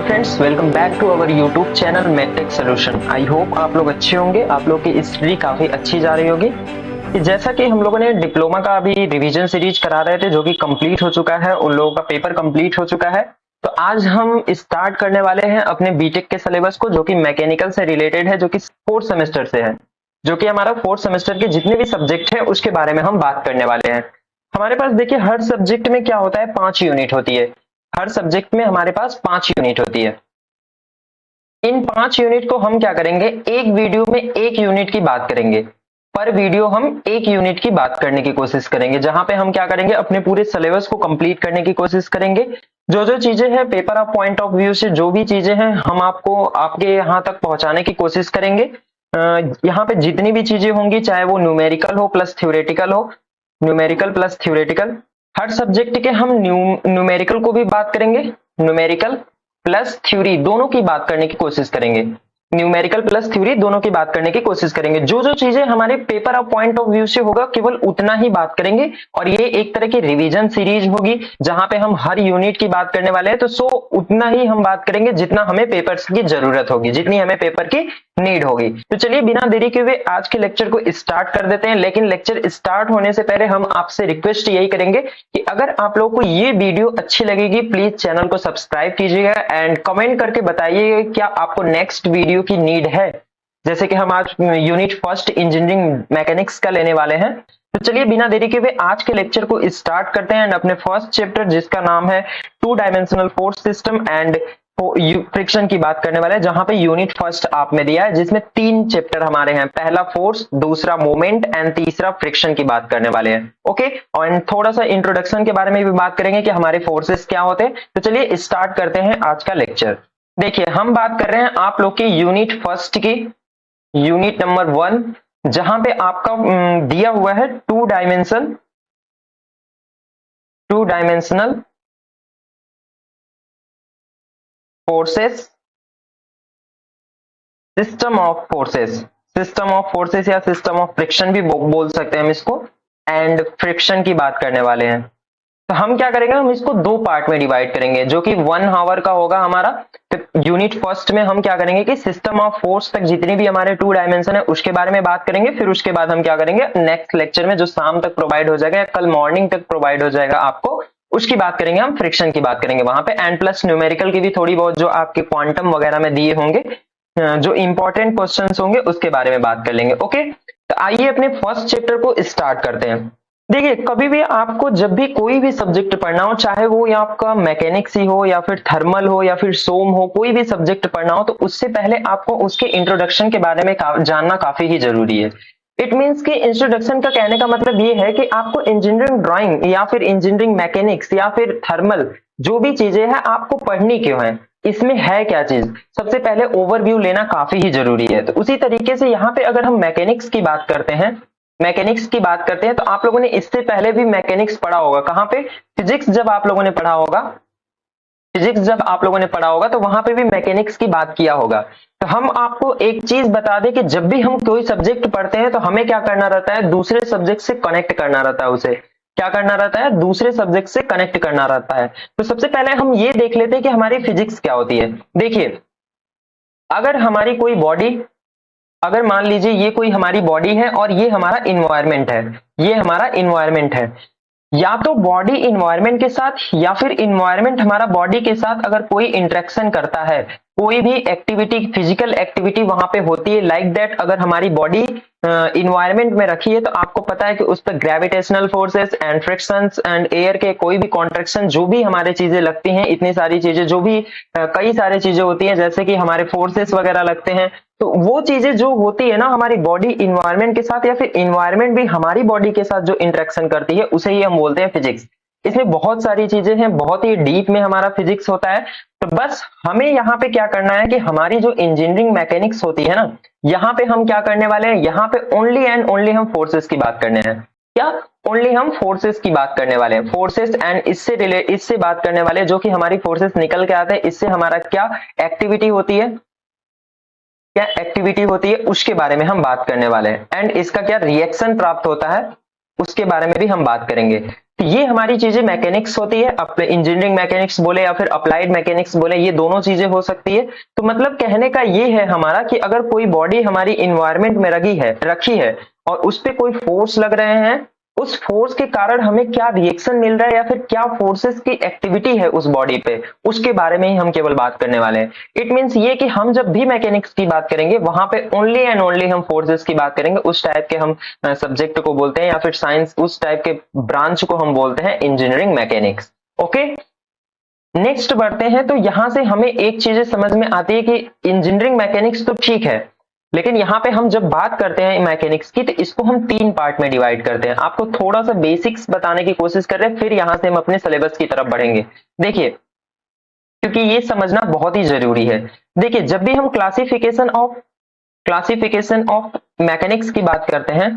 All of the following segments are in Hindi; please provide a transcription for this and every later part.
Hello friends, welcome back to our YouTube channel Mathtech solution. I hope आप लोग अच्छे होंगे। आप लोग की स्टडी काफी अच्छी जा रही होगी। जैसा कि हम लोगों ने डिप्लोमा का अभी रिवीजन सीरीज करा रहे थे जो कि कंप्लीट हो चुका है, उन लोगों का पेपर कंप्लीट हो चुका है। तो आज हम स्टार्ट करने वाले हैं अपने बीटेक के सिलेबस को, जो कि मैकेनिकल से रिलेटेड है, जो कि फोर्थ सेमेस्टर से है, जो कि हमारा फोर्थ सेमेस्टर के जितने भी सब्जेक्ट है उसके बारे में हम बात करने वाले हैं। हमारे पास देखिए, हर सब्जेक्ट में क्या होता है, 5 यूनिट होती है। हर सब्जेक्ट में हमारे पास 5 यूनिट होती है। इन 5 यूनिट को हम क्या करेंगे, एक वीडियो में एक यूनिट की बात करेंगे। पर वीडियो हम एक यूनिट की बात करने की कोशिश करेंगे, जहां पे हम क्या करेंगे, अपने पूरे सिलेबस को कंप्लीट करने की कोशिश करेंगे। जो जो चीजें हैं paper of point of view से, जो भी चीजें हैं हम आपको आपके यहाँ तक पहुंचाने की कोशिश करेंगे। यहाँ पे जितनी भी चीजें होंगी, चाहे वो न्यूमेरिकल हो प्लस थ्योरेटिकल हो, न्यूमेरिकल प्लस थ्योरेटिकल, हर सब्जेक्ट के हम न्यूमेरिकल को भी बात करेंगे, न्यूमेरिकल प्लस थ्योरी दोनों की बात करने की कोशिश करेंगे। न्यूमेरिकल प्लस थ्योरी दोनों की बात करने की कोशिश करेंगे। जो जो चीजें हमारे paper of point of view से होगा, केवल उतना ही बात करेंगे। और ये एक तरह की रिवीजन सीरीज होगी, जहां पे हम हर यूनिट की बात करने वाले हैं। तो उतना ही हम बात करेंगे जितना हमें पेपर की जरूरत होगी, जितनी हमें पेपर की नीड होगी। तो चलिए बिना देरी के हुए आज के लेक्चर को स्टार्ट कर देते हैं। लेकिन लेक्चर स्टार्ट होने से पहले हम आपसे रिक्वेस्ट यही करेंगे कि अगर आप लोगों को ये वीडियो अच्छी लगेगी, प्लीज चैनल को सब्सक्राइब कीजिएगा एंड कमेंट करके बताइएगा क्या आपको नेक्स्ट वीडियो की नीड है। जैसे कि हम आज यूनिट फर्स्ट इंजीनियरिंग मैकेनिक्स का लेने वाले हैं। तो चलिए बिना देरी के हुए आज के लेक्चर को स्टार्ट करते हैं। अपने फर्स्ट चैप्टर, जिसका नाम है two dimensional force system and friction की बात करने वाले हैं, जहां पे यूनिट फर्स्ट आप में दिया है, जिसमें 3 चैप्टर हमारे हैं। पहला फोर्स, दूसरा मोमेंट एंड तीसरा फ्रिक्शन की बात करने वाले हैं। ओके, और थोड़ा सा इंट्रोडक्शन के बारे में भी बात करेंगे कि हमारे फोर्सेस क्या होते हैं। तो चलिए स्टार्ट करते हैं आज का लेक्चर। देखिए, हम बात कर रहे हैं आप लोग की यूनिट फर्स्ट की, यूनिट नंबर 1, जहां पे आपका दिया हुआ है two dimensional forces, system of forces या सिस्टम ऑफ फ्रिक्शन भी बोल सकते हैं हम इसको, एंड फ्रिक्शन की बात करने वाले हैं। तो हम क्या करेंगे, हम इसको 2 पार्ट में डिवाइड करेंगे, जो कि 1 आवर का होगा हमारा। तो यूनिट फर्स्ट में हम क्या करेंगे कि सिस्टम ऑफ फोर्स तक जितनी भी हमारे 2 डायमेंशन है उसके बारे में बात करेंगे। फिर उसके बाद हम क्या करेंगे, नेक्स्ट लेक्चर में जो शाम तक प्रोवाइड हो जाएगा या कल मॉर्निंग तक प्रोवाइड हो जाएगा आपको, उसकी बात करेंगे, हम फ्रिक्शन की बात करेंगे वहां पे। एंड प्लस न्यूमेरिकल की भी थोड़ी बहुत जो आपके क्वांटम वगैरह में दिए होंगे, जो इंपॉर्टेंट क्वेश्चंस होंगे उसके बारे में बात कर लेंगे। ओके, तो आइए अपने फर्स्ट चैप्टर को स्टार्ट करते हैं। देखिए, कभी भी आपको जब भी कोई भी सब्जेक्ट पढ़ना हो, चाहे वो या आपका मैकेनिक्स ही हो या फिर थर्मल हो या फिर सोम हो, कोई भी सब्जेक्ट पढ़ना हो, तो उससे पहले आपको उसके इंट्रोडक्शन के बारे में जानना काफी ही जरूरी है। इट मीन्स कि इंट्रोडक्शन का कहने का मतलब ये है कि आपको इंजीनियरिंग ड्राइंग या फिर इंजीनियरिंग मैकेनिक्स या फिर थर्मल जो भी चीजें हैं आपको पढ़नी क्यों है, इसमें है क्या चीज, सबसे पहले ओवरव्यू लेना काफी ही जरूरी है। तो उसी तरीके से यहाँ पे अगर हम मैकेनिक्स की बात करते हैं, तो आप लोगों ने इससे पहले भी मैकेनिक्स पढ़ा होगा। कहाँ पे, फिजिक्स जब आप लोगों ने पढ़ा होगा, तो वहां पे भी मैकेनिक्स की बात किया होगा। तो हम आपको एक चीज बता दें कि जब भी हम कोई सब्जेक्ट पढ़ते हैं तो हमें क्या करना रहता है, दूसरे सब्जेक्ट से कनेक्ट करना रहता है। उसे क्या करना रहता है, दूसरे सब्जेक्ट से कनेक्ट करना रहता है। तो सबसे पहले हम ये देख लेते हैं कि हमारी फिजिक्स क्या होती है। देखिए, अगर हमारी कोई बॉडी, अगर मान लीजिए ये कोई हमारी बॉडी है और ये हमारा इन्वायरमेंट है, या तो बॉडी इन्वायरमेंट के साथ या फिर इन्वायरमेंट हमारा बॉडी के साथ अगर कोई इंटरेक्शन करता है, कोई भी एक्टिविटी, फिजिकल एक्टिविटी वहां पे होती है, लाइक दैट अगर हमारी बॉडी इन्वायरमेंट में रखी है, तो आपको पता है कि उस पर gravitational forces and frictions and air के कोई भी कॉन्ट्रैक्शन, जो भी हमारे चीजें लगती हैं, इतनी सारी चीजें, जो भी कई सारी चीजें होती हैं, जैसे कि हमारे फोर्सेस वगैरह लगते हैं। तो वो चीजें जो होती है ना हमारी बॉडी इन्वायरमेंट के साथ, या फिर इन्वायरमेंट भी हमारी बॉडी के साथ जो इंटरेक्शन करती है, उसे ही हम बोलते हैं फिजिक्स। इसमें बहुत सारी चीजें हैं, बहुत ही डीप में हमारा फिजिक्स होता है। तो बस हमें यहाँ पे क्या करना है कि हमारी जो इंजीनियरिंग मैकेनिक्स होती है ना, यहाँ पे हम क्या करने वाले हैं, यहाँ पे ओनली एंड ओनली हम फोर्सेस की बात करने हैं। क्या, ओनली हम फोर्सेस की बात करने वाले हैं। फोर्सेस एंड इससे बात करने वाले, जो कि हमारी फोर्सेस निकल के आते हैं, इससे हमारा क्या एक्टिविटी होती है, उसके बारे में हम बात करने वाले हैं। एंड इसका क्या रिएक्शन प्राप्त होता है, उसके बारे में भी हम बात करेंगे। तो ये हमारी चीजें मैकेनिक्स होती है, इंजीनियरिंग मैकेनिक्स बोले या फिर अप्लाइड मैकेनिक्स बोले, ये दोनों चीजें हो सकती है। तो मतलब कहने का ये है हमारा कि अगर कोई बॉडी हमारी इन्वायरमेंट में रखी है और उस पे कोई फोर्स लग रहे हैं, उस फोर्स के कारण हमें क्या रिएक्शन मिल रहा है या फिर क्या फोर्सेस की एक्टिविटी है उस बॉडी पे, उसके बारे में ही हम केवल बात करने वाले हैं। इट मींस ये कि हम जब भी मैकेनिक्स की बात करेंगे वहां पे ओनली एंड ओनली हम फोर्सेस की बात करेंगे। उस टाइप के हम सब्जेक्ट को बोलते हैं या फिर साइंस उस टाइप के ब्रांच को हम बोलते हैं इंजीनियरिंग मैकेनिक्स। ओके, नेक्स्ट बढ़ते हैं। तो यहां से हमें एक चीज समझ में आती है कि इंजीनियरिंग मैकेनिक्स तो ठीक है, लेकिन यहाँ पे हम जब बात करते हैं मैकेनिक्स की तो इसको हम 3 पार्ट में डिवाइड करते हैं। आपको थोड़ा सा बेसिक्स बताने की कोशिश कर रहे हैं, फिर यहां से हम अपने सिलेबस की तरफ बढ़ेंगे। देखिए, क्योंकि ये समझना बहुत ही जरूरी है। देखिए, जब भी हम क्लासिफिकेशन ऑफ मैकेनिक्स की बात करते हैं,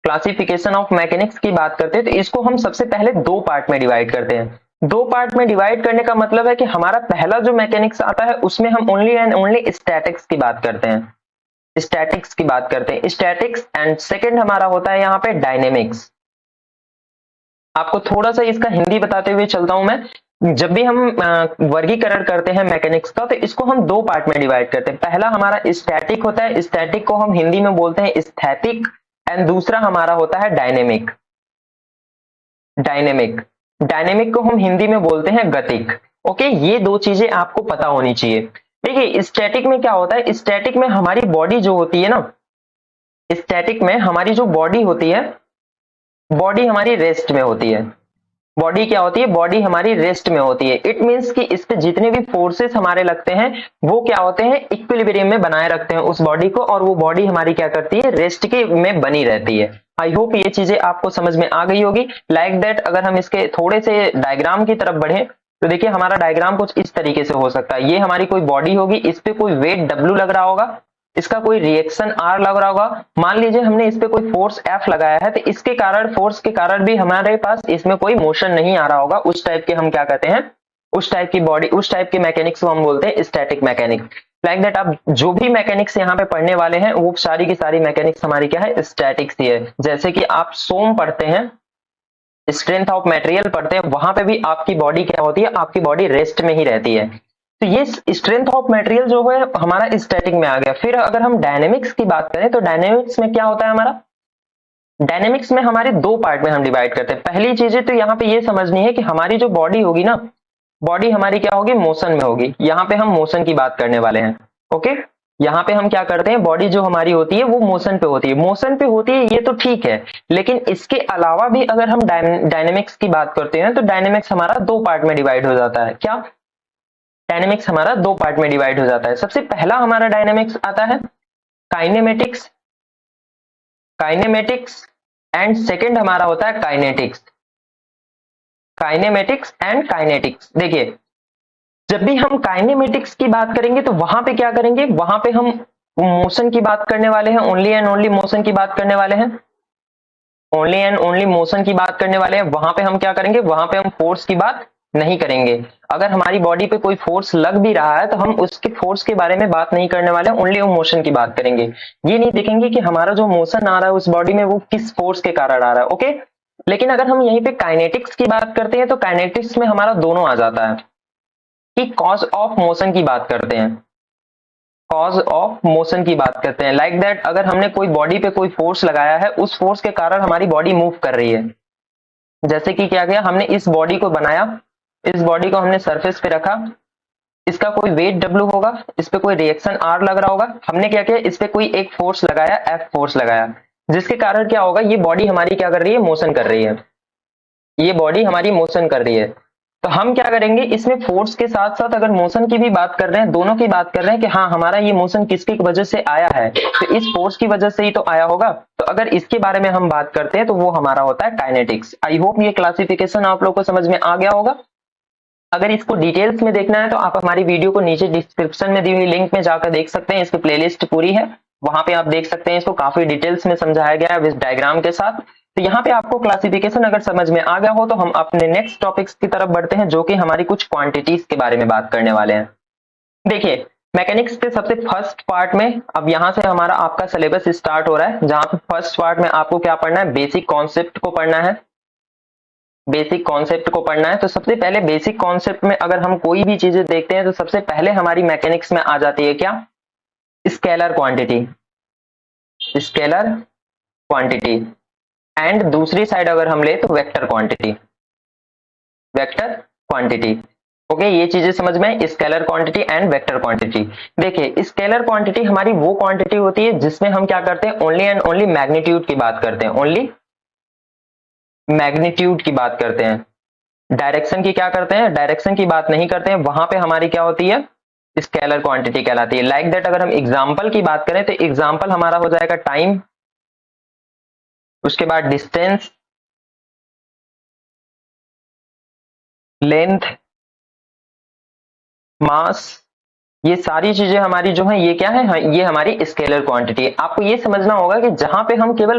क्लासिफिकेशन ऑफ मैकेनिक्स की बात करते हैं, तो इसको हम सबसे पहले 2 पार्ट में डिवाइड करते हैं। 2 पार्ट में डिवाइड करने का मतलब है कि हमारा पहला जो मैकेनिक्स आता है उसमें हम ओनली एंड ओनली स्टैटिक्स की बात करते हैं, स्टैटिक्स एंड सेकंड हमारा होता है यहाँ पे डायनेमिक्स। आपको थोड़ा सा इसका हिंदी बताते हुए चलता हूं मैं। जब भी हम वर्गीकरण करते हैं मैकेनिक्स का तो इसको हम 2 पार्ट में डिवाइड करते हैं। पहला हमारा स्टैटिक होता है, स्टैटिक को हम हिंदी में बोलते हैं स्थैतिक, एंड दूसरा हमारा होता है डायनेमिक। डायनेमिक डायनेमिक को हम हिंदी में बोलते हैं गतिक। ओके, ये 2 चीजें आपको पता होनी चाहिए। देखिए, स्टैटिक में क्या होता है, स्टैटिक में हमारी बॉडी जो होती है ना, स्टैटिक में हमारी जो बॉडी होती है, बॉडी हमारी रेस्ट में होती है। बॉडी क्या होती है, बॉडी हमारी रेस्ट में होती है। इट मींस कि इस पे जितने भी फोर्सेस हमारे लगते हैं वो क्या होते हैं, इक्विलिब्रियम में बनाए रखते हैं उस बॉडी को, और वो बॉडी हमारी क्या करती है, रेस्ट के में बनी रहती है। आई होप ये चीजें आपको समझ में आ गई होगी। लाइक दैट अगर हम इसके थोड़े से डायग्राम की तरफ बढ़े तो देखिए, हमारा डायग्राम कुछ इस तरीके से हो सकता है। ये हमारी कोई बॉडी होगी, इस पे कोई वेट W लग रहा होगा, इसका कोई रिएक्शन R लग रहा होगा। मान लीजिए हमने इस पे कोई फोर्स F लगाया है, तो इसके कारण, फोर्स के कारण भी हमारे पास इसमें कोई मोशन नहीं आ रहा होगा। उस टाइप के हम क्या कहते हैं, उस टाइप की बॉडी, उस टाइप के मैकेनिक्स को हम बोलते हैं स्टैटिक मैकेनिक्स। लाइक दैट आप जो भी मैकेनिक्स यहाँ पे पढ़ने वाले हैं वो सारी की सारी मैकेनिक्स हमारी क्या है, स्टैटिक्स ही है। जैसे कि आप सोम पढ़ते हैं, स्ट्रेंथ ऑफ मटेरियल पढ़ते हैं, वहां पे भी आपकी बॉडी क्या होती है, आपकी बॉडी रेस्ट में ही रहती है। तो ये स्ट्रेंथ ऑफ मटेरियल जो है हमारा स्टैटिक में आ गया। फिर अगर हम डायनेमिक्स की बात करें तो डायनेमिक्स में क्या होता है हमारा, डायनेमिक्स में हमारे 2 पार्ट में हम डिवाइड करते हैं। पहली चीजें तो यहाँ पे ये समझनी है कि हमारी जो बॉडी होगी ना, बॉडी हमारी क्या होगी, मोशन में होगी। यहाँ पे हम मोशन की बात करने वाले हैं। ओके, यहाँ पे हम क्या करते हैं, बॉडी जो हमारी होती है वो मोशन पे होती है। मोशन पे होती है ये तो ठीक है, लेकिन इसके अलावा भी अगर हम डायनेमिक्स की बात करते हैं तो डायनेमिक्स हमारा 2 पार्ट में डिवाइड हो जाता है। क्या, डायनेमिक्स हमारा 2 पार्ट में डिवाइड हो जाता है। सबसे पहला हमारा डायनेमिक्स आता है काइनेमेटिक्स, काइनेमेटिक्स एंड सेकंड हमारा होता है काइनेटिक्स, काइनेमेटिक्स एंड काइनेटिक्स। देखिए, जब भी हम काइनेमेटिक्स की बात करेंगे तो वहां पे क्या करेंगे, वहां पे हम मोशन की बात करने वाले हैं, ओनली एंड ओनली मोशन की बात करने वाले हैं, ओनली एंड ओनली मोशन की बात करने वाले हैं। वहां पे हम क्या करेंगे, वहां पे हम फोर्स की बात नहीं करेंगे। अगर हमारी बॉडी पे कोई फोर्स लग भी रहा है तो हम उसके फोर्स के बारे में बात नहीं करने वाले, ओनली मोशन की बात करेंगे। ये नहीं देखेंगे कि हमारा जो मोशन आ रहा है उस बॉडी में वो किस फोर्स के कारण आ रहा है। ओके, लेकिन अगर हम यहीं पे काइनेटिक्स की बात करते हैं तो काइनेटिक्स में हमारा दोनों आ जाता है कि कॉज ऑफ मोशन की बात करते हैं, कॉज ऑफ मोशन की बात करते हैं। लाइक दैट अगर हमने कोई बॉडी पे कोई फोर्स लगाया है, उस फोर्स के कारण हमारी बॉडी मूव कर रही है। जैसे कि क्या किया हमने, इस बॉडी को बनाया, इस बॉडी को हमने सरफेस पे रखा, इसका कोई वेट W होगा, इस पे कोई रिएक्शन R लग रहा होगा। हमने क्या किया, इस पे कोई एक फोर्स लगाया, F फोर्स लगाया, जिसके कारण क्या होगा, ये बॉडी हमारी क्या कर रही है, मोशन कर रही है। ये बॉडी हमारी मोशन कर रही है। तो हम क्या करेंगे, इसमें फोर्स के साथ साथ अगर मोशन की भी बात कर रहे हैं, दोनों की बात कर रहे हैं कि हाँ हमारा ये मोशन किसकी वजह से आया है, तो इस फोर्स की वजह से ही तो आया होगा। तो अगर इसके बारे में हम बात करते हैं तो वो हमारा होता है काइनेटिक्स। आई होप ये क्लासिफिकेशन आप लोग को समझ में आ गया होगा। अगर इसको डिटेल्स में देखना है तो आप हमारी वीडियो को नीचे डिस्क्रिप्शन में दी हुई लिंक में जाकर देख सकते हैं। इसकी प्लेलिस्ट पूरी है, वहां पे आप देख सकते हैं। इसको काफी डिटेल्स में समझाया गया है विद डायग्राम के साथ। तो यहाँ पे आपको क्लासिफिकेशन अगर समझ में आ गया हो तो हम अपने नेक्स्ट टॉपिक्स की तरफ बढ़ते हैं, जो कि हमारी कुछ क्वांटिटीज के बारे में बात करने वाले हैं। देखिए, मैकेनिक्स के सबसे फर्स्ट पार्ट में अब यहाँ से हमारा आपका सिलेबस स्टार्ट हो रहा है, जहां पे फर्स्ट पार्ट में आपको क्या पढ़ना है, बेसिक कॉन्सेप्ट को पढ़ना है। बेसिक कॉन्सेप्ट को पढ़ना है। तो सबसे पहले बेसिक कॉन्सेप्ट में अगर हम कोई भी चीजें देखते हैं तो सबसे पहले हमारी मैकेनिक्स में आ जाती है क्या, scalar quantity, scalar quantity. And दूसरी साइड अगर हम ले तो vector quantity, vector quantity. Okay, ये चीजें समझ में, scalar quantity and vector quantity. देखिए स्केलर क्वांटिटी हमारी वो क्वांटिटी होती है जिसमें हम क्या करते हैं, ओनली एंड ओनली मैग्नीट्यूड की बात करते हैं, ओनली मैग्नीट्यूड की बात करते हैं। डायरेक्शन की क्या करते हैं, डायरेक्शन की बात नहीं करते हैं, वहां पे हमारी क्या होती है, स्केलर क्वांटिटी कहलाती है। लाइक दैट अगर हम एग्जांपल की बात करें तो एग्जांपल हमारा हो जाएगा टाइम, उसके बाद डिस्टेंस, लेंथ, मास, ये सारी चीजें हमारी जो है ये क्या है, ये हमारी स्केलर क्वांटिटी है। आपको ये समझना होगा कि जहां पे हम केवल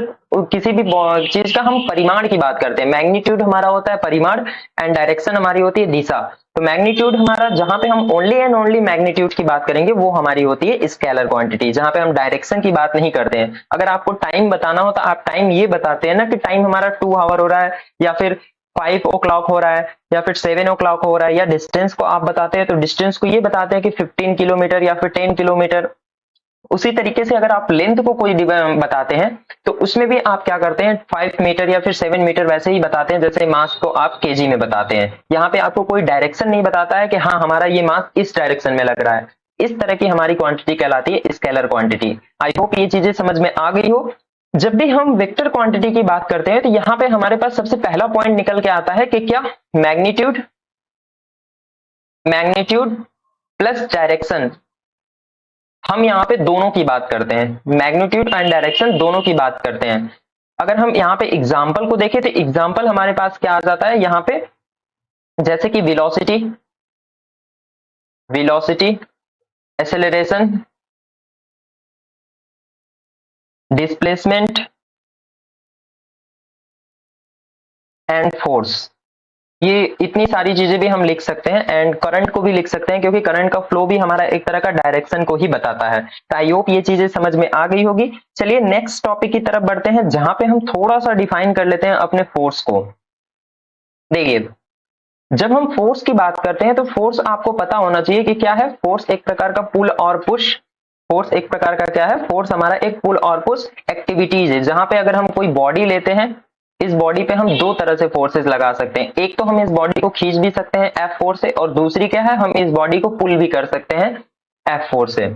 किसी भी चीज का हम परिमाण की बात करते हैं, मैग्नीट्यूड हमारा होता है परिमाण एंड डायरेक्शन हमारी होती है दिशा। तो मैग्नीट्यूड हमारा जहां पे हम ओनली एंड ओनली मैग्नीट्यूड की बात करेंगे वो हमारी होती है स्केलर क्वांटिटी, जहां पे हम डायरेक्शन की बात नहीं करते हैं। अगर आपको टाइम बताना हो तो आप टाइम ये बताते हैं ना कि टाइम हमारा 2 आवर हो रहा है या फिर 5 o'clock हो रहा है या फिर 7 o'clock हो रहा है, या डिस्टेंस को आप बताते हैं तो डिस्टेंस को ये बताते हैं कि 15 किलोमीटर या फिर 10 किलोमीटर। उसी तरीके से अगर आप लेंथ को कोई बताते हैं तो उसमें भी आप क्या करते हैं, 5 मीटर या फिर 7 मीटर वैसे ही बताते हैं, जैसे मास को आप केजी में बताते हैं। यहाँ पे आपको कोई डायरेक्शन नहीं बताता है कि हाँ हमारा ये मास इस डायरेक्शन में लग रहा है। इस तरह की हमारी क्वांटिटी कहलाती है स्केलर क्वांटिटी। आई होप ये चीजें समझ में आ गई हो। जब भी हम वेक्टर क्वांटिटी की बात करते हैं तो यहाँ पे हमारे पास सबसे पहला पॉइंट निकल के आता है कि क्या, मैग्नीट्यूड, मैग्नीट्यूड प्लस डायरेक्शन। हम यहाँ पे दोनों की बात करते हैं, मैग्नीट्यूड एंड डायरेक्शन दोनों की बात करते हैं। अगर हम यहाँ पे एग्जाम्पल को देखें तो एग्जाम्पल हमारे पास क्या आ जाता है यहाँ पे, जैसे कि velocity, velocity, acceleration, displacement and force. ये इतनी सारी चीजें भी हम लिख सकते हैं एंड करंट को भी लिख सकते हैं, क्योंकि करंट का फ्लो भी हमारा एक तरह का डायरेक्शन को ही बताता है। तो आई होप ये चीजें समझ में आ गई होगी। चलिए नेक्स्ट टॉपिक की तरफ बढ़ते हैं, जहां पे हम थोड़ा सा डिफाइन कर लेते हैं अपने फोर्स को। देखिए जब हम फोर्स की बात करते हैं तो फोर्स आपको पता होना चाहिए कि क्या है, फोर्स एक प्रकार का पुल और पुश, फोर्स एक प्रकार का क्या है, फोर्स हमारा एक पुल और पुश एक्टिविटीज है। जहां पे अगर हम कोई बॉडी लेते हैं, इस बॉडी पे हम दो तरह से फोर्सेस लगा सकते हैं। एक तो हम इस बॉडी को खींच भी सकते हैं एफ फोर्स से, और दूसरी क्या है, हम इस बॉडी को पुल भी कर सकते हैं एफ फोर्स से।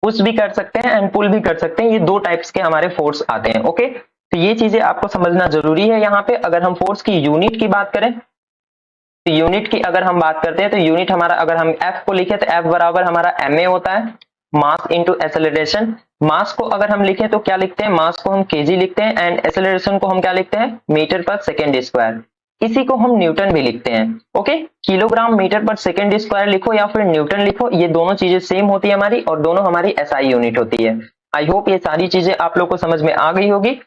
पुश भी कर सकते हैं एंड पुल भी कर सकते हैं, ये दो टाइप्स के हमारे फोर्स आते हैं। ओके, तो ये चीजें आपको समझना जरूरी है। यहाँ पे अगर हम फोर्स की यूनिट की बात करें तो यूनिट की अगर हम बात करते हैं तो यूनिट हमारा, अगर हम एफ को लिखे तो एफ बराबर हमारा एमए होता है, मास इंटू एक्सेलरेशन। मास को अगर हम लिखें तो क्या लिखते हैं, मास को हम केजी लिखते हैं एंड एक्सेलरेशन को हम क्या लिखते हैं, मीटर पर सेकेंड स्क्वायर। इसी को हम न्यूटन भी लिखते हैं। ओके, किलोग्राम मीटर पर सेकेंड स्क्वायर लिखो या फिर न्यूटन लिखो, ये दोनों चीजें सेम होती है हमारी और दोनों हमारी एसआई यूनिट होती है। आई होप ये सारी चीजें आप लोग को समझ में आ गई होगी।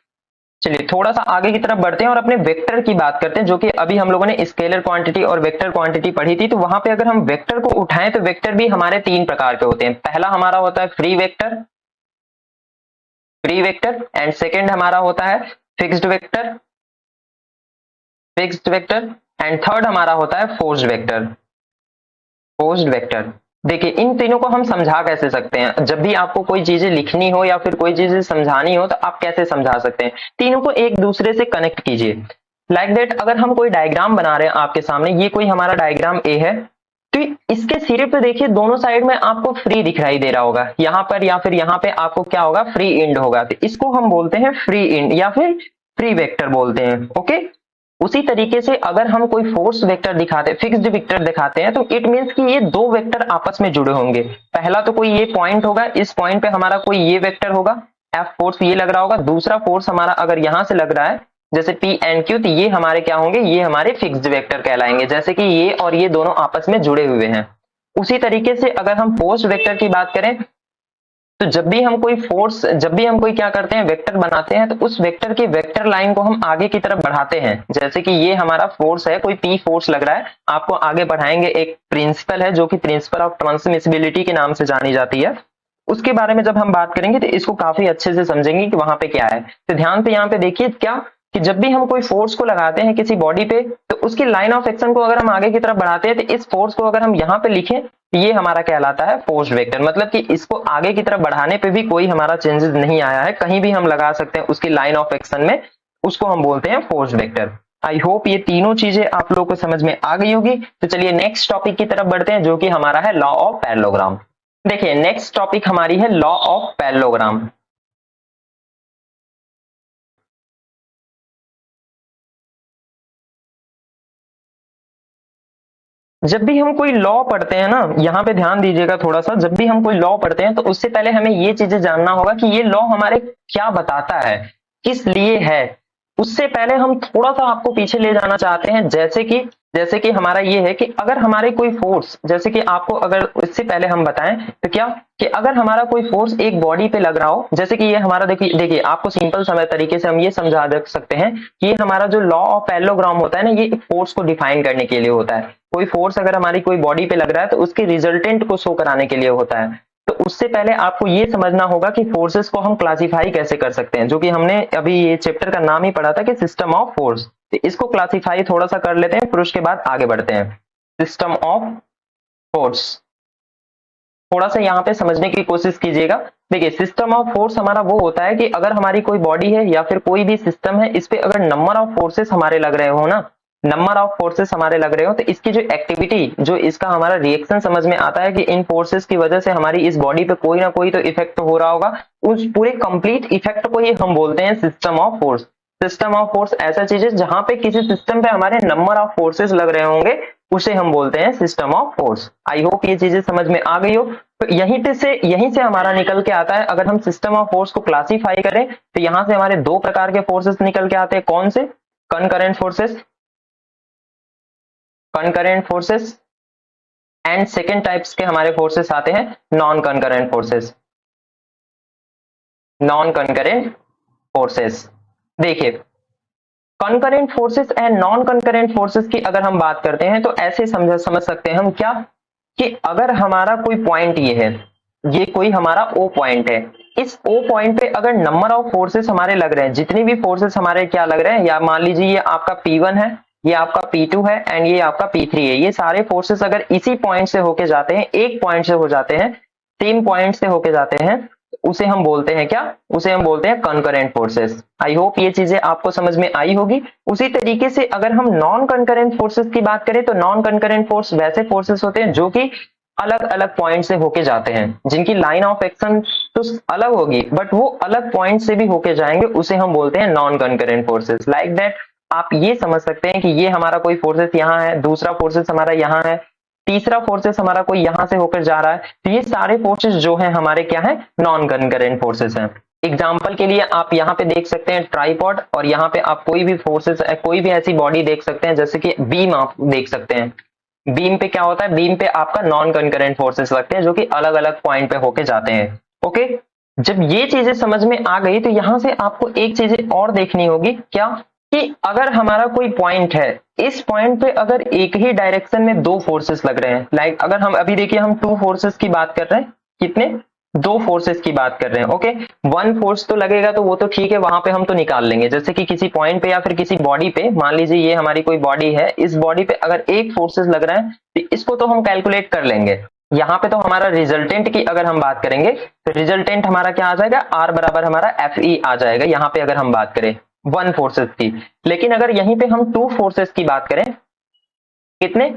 चलिए थोड़ा सा आगे की तरफ बढ़ते हैं और अपने वेक्टर की बात करते हैं, जो कि अभी हम लोगों ने स्केलर क्वांटिटी और वेक्टर क्वांटिटी पढ़ी थी। तो वहां पे अगर हम वेक्टर को उठाएं तो वेक्टर भी हमारे तीन प्रकार के होते हैं। पहला हमारा होता है free vector, free vector, and second हमारा होता है fixed vector, fixed vector, and third हमारा होता है फोर्स्ड वेक्टर, फोर्स्ड वेक्टर। देखिए इन तीनों को हम समझा कैसे सकते हैं, जब भी आपको कोई चीजें लिखनी हो या फिर कोई चीजें समझानी हो तो आप कैसे समझा सकते हैं, तीनों को एक दूसरे से कनेक्ट कीजिए। लाइक दैट अगर हम कोई डायग्राम बना रहे हैं आपके सामने, ये कोई हमारा डायग्राम ए है, तो इसके सिरे पे देखिए दोनों साइड में आपको फ्री दिखाई दे रहा होगा, यहाँ पर या फिर यहाँ पे आपको क्या होगा, फ्री इंड होगा। तो इसको हम बोलते हैं फ्री इंड या फिर फ्री वेक्टर बोलते हैं। ओके, उसी तरीके से अगर हम कोई फोर्स वेक्टर दिखाते, फिक्स्ड वेक्टर दिखाते हैं, तो इट मींस कि ये दो वेक्टर आपस में जुड़े होंगे। पहला तो कोई ये पॉइंट होगा, इस पॉइंट पे हमारा कोई ये वेक्टर होगा, एफ फोर्स ये लग रहा होगा, दूसरा फोर्स हमारा अगर यहां से लग रहा है जैसे पी एंड क्यू, तो ये हमारे क्या होंगे, ये हमारे फिक्स्ड वेक्टर कहलाएंगे, जैसे कि ये और ये दोनों आपस में जुड़े हुए हैं। उसी तरीके से अगर हम फोर्स वेक्टर की बात करें तो जब भी हम कोई फोर्स, जब भी हम कोई क्या करते हैं, वेक्टर बनाते हैं, तो उस वेक्टर की वेक्टर लाइन को हम आगे की तरफ बढ़ाते हैं। जैसे कि ये हमारा फोर्स है, कोई पी फोर्स लग रहा है, आपको आगे बढ़ाएंगे। एक प्रिंसिपल है जो कि प्रिंसिपल ऑफ ट्रांसमिसिबिलिटी के नाम से जानी जाती है, उसके बारे में जब हम बात करेंगे तो इसको काफी अच्छे से समझेंगे कि वहां पे क्या है। तो ध्यान से यहाँ पे देखिए क्या, कि जब भी हम कोई फोर्स को लगाते हैं किसी बॉडी पे, तो उसकी लाइन ऑफ एक्शन को अगर हम आगे की तरफ बढ़ाते हैं, तो इस फोर्स को अगर हम यहाँ पे लिखें तो ये हमारा कहलाता है फोर्स वेक्टर। मतलब कि इसको आगे की तरफ बढ़ाने पे भी कोई हमारा चेंजेस नहीं आया है, कहीं भी हम लगा सकते हैं उसकी लाइन ऑफ एक्शन में, उसको हम बोलते हैं फोर्स वेक्टर। आई होप ये तीनों चीजें आप लोगों को समझ में आ गई होगी। तो चलिए नेक्स्ट टॉपिक की तरफ बढ़ते हैं, जो कि हमारा है लॉ ऑफ पैरेललोग्राम। देखिए नेक्स्ट टॉपिक हमारी है लॉ ऑफ पैरेललोग्राम। जब भी हम कोई लॉ पढ़ते हैं ना, यहाँ पे ध्यान दीजिएगा थोड़ा सा, जब भी हम कोई लॉ पढ़ते हैं तो उससे पहले हमें ये चीजें जानना होगा कि ये लॉ हमारे क्या बताता है, किस लिए है। उससे पहले हम थोड़ा सा आपको पीछे ले जाना चाहते हैं, जैसे कि हमारा ये है कि अगर हमारे कोई फोर्स, जैसे कि आपको अगर इससे पहले हम बताएं तो क्या कि अगर हमारा कोई फोर्स एक बॉडी पे लग रहा हो, जैसे कि ये हमारा, देखिए आपको सिंपल समय तरीके से हम ये समझा दे सकते हैं कि ये हमारा जो लॉ ऑफ पैरेललोग्राम होता है ना, ये फोर्स को डिफाइन करने के लिए होता है। कोई फोर्स अगर हमारी कोई बॉडी पे लग रहा है तो उसके रिजल्टेंट को शो कराने के लिए होता है। तो उससे पहले आपको ये समझना होगा कि फोर्सेस को हम क्लासिफाई कैसे कर सकते हैं, जो कि हमने अभी ये चैप्टर का नाम ही पढ़ा था कि सिस्टम ऑफ फोर्स। तो इसको क्लासिफाई थोड़ा सा कर लेते हैं, फिर उसके बाद आगे बढ़ते हैं। सिस्टम ऑफ फोर्स थोड़ा सा यहाँ पे समझने की कोशिश कीजिएगा। देखिए सिस्टम ऑफ फोर्स हमारा वो होता है कि अगर हमारी कोई बॉडी है या फिर कोई भी सिस्टम है, इस पे अगर नंबर ऑफ फोर्सेस हमारे लग रहे हो ना, नंबर ऑफ फोर्सेस हमारे लग रहे हो, तो इसकी जो एक्टिविटी, जो इसका हमारा रिएक्शन समझ में आता है कि इन फोर्सेस की वजह से हमारी इस बॉडी पे कोई ना कोई तो इफेक्ट हो रहा होगा, उस पूरे कंप्लीट इफेक्ट को ही हम बोलते हैं system of force. System of force ऐसा चीज है जहां पे किसी सिस्टम पे हमारे नंबर ऑफ फोर्सेस लग रहे होंगे, उसे हम बोलते हैं system of force. I hope ये चीजें समझ में आ गई हो। तो यहीं से हमारा निकल के आता है, अगर हम सिस्टम ऑफ फोर्स को क्लासिफाई करें तो यहां से हमारे दो प्रकार के फोर्सेस निकल के आते हैं। कौन से? Concurrent forces, concurrent forces, and second types के हमारे फोर्सेस आते हैं non concurrent forces, non concurrent forces. देखिए concurrent forces and non concurrent forces की अगर हम बात करते हैं तो ऐसे समझ सकते हैं हम क्या, कि अगर हमारा कोई पॉइंट ये है, ये कोई हमारा ओ पॉइंट है, इस ओ पॉइंट पे अगर नंबर ऑफ फोर्सेस हमारे लग रहे हैं, जितनी भी फोर्सेस हमारे क्या लग रहे हैं, या मान लीजिए ये आपका P1 है, ये आपका P2 है एंड ये आपका P3 है, ये सारे फोर्सेस अगर इसी पॉइंट से होके जाते हैं, एक पॉइंट से हो जाते हैं, सेम पॉइंट से होके जाते हैं, उसे हम बोलते हैं क्या? उसे हम बोलते हैं कंकरेंट फोर्सेस। आई होप ये चीजें आपको समझ में आई होगी। उसी तरीके से अगर हम नॉन कंकरेंट फोर्सेस की बात करें तो नॉन कंकरेंट फोर्स वैसे फोर्सेस होते हैं जो कि अलग अलग पॉइंट से होके जाते हैं, जिनकी लाइन ऑफ एक्शन तो अलग होगी बट वो अलग पॉइंट से भी होके जाएंगे, उसे हम बोलते हैं non concurrent forces. Like that आप ये समझ सकते हैं कि ये हमारा कोई फोर्सेस यहाँ है, दूसरा फोर्सेस हमारा यहाँ है, तीसरा फोर्सेस हमारा कोई यहां से होकर जा रहा है, तो ये सारे फोर्सेस जो हैं हमारे क्या है? नॉन कंकरेंट फोर्सेस हैं। एग्जाम्पल के लिए आप यहाँ पे देख सकते हैं ट्राइपॉड, और यहाँ पे आप कोई भी फोर्सेस, कोई भी ऐसी बॉडी देख सकते हैं, जैसे कि बीम आप देख सकते हैं। बीम पे क्या होता है? बीम पे आपका नॉन कंकरेंट फोर्सेस लगते हैं जो कि अलग अलग पॉइंट पे होके जाते हैं। ओके, जब ये चीजें समझ में आ गई तो यहां से आपको एक चीजें और देखनी होगी, क्या कि अगर हमारा कोई पॉइंट है, इस पॉइंट पे अगर एक ही डायरेक्शन में दो फोर्सेस लग रहे हैं, लाइक अगर हम अभी देखिए हम टू फोर्सेस की बात कर रहे हैं, कितने? दो फोर्सेस की बात कर रहे हैं। ओके, वन फोर्स तो लगेगा तो वो तो ठीक है, वहां पे हम तो निकाल लेंगे, जैसे कि किसी पॉइंट पे या फिर किसी बॉडी पे, मान लीजिए ये हमारी कोई बॉडी है, इस बॉडी पे अगर एक फोर्सेस लग रहा है तो इसको तो हम कैलकुलेट कर लेंगे। यहाँ पे तो हमारा रिजल्टेंट की अगर हम बात करेंगे तो रिजल्टेंट हमारा क्या आ जाएगा? आर बराबर हमारा एफ ई आ जाएगा, यहाँ पे अगर हम बात करें वन फोर्सेस की। लेकिन अगर यहीं पे हम टू फोर्सेस की बात करें, कितने?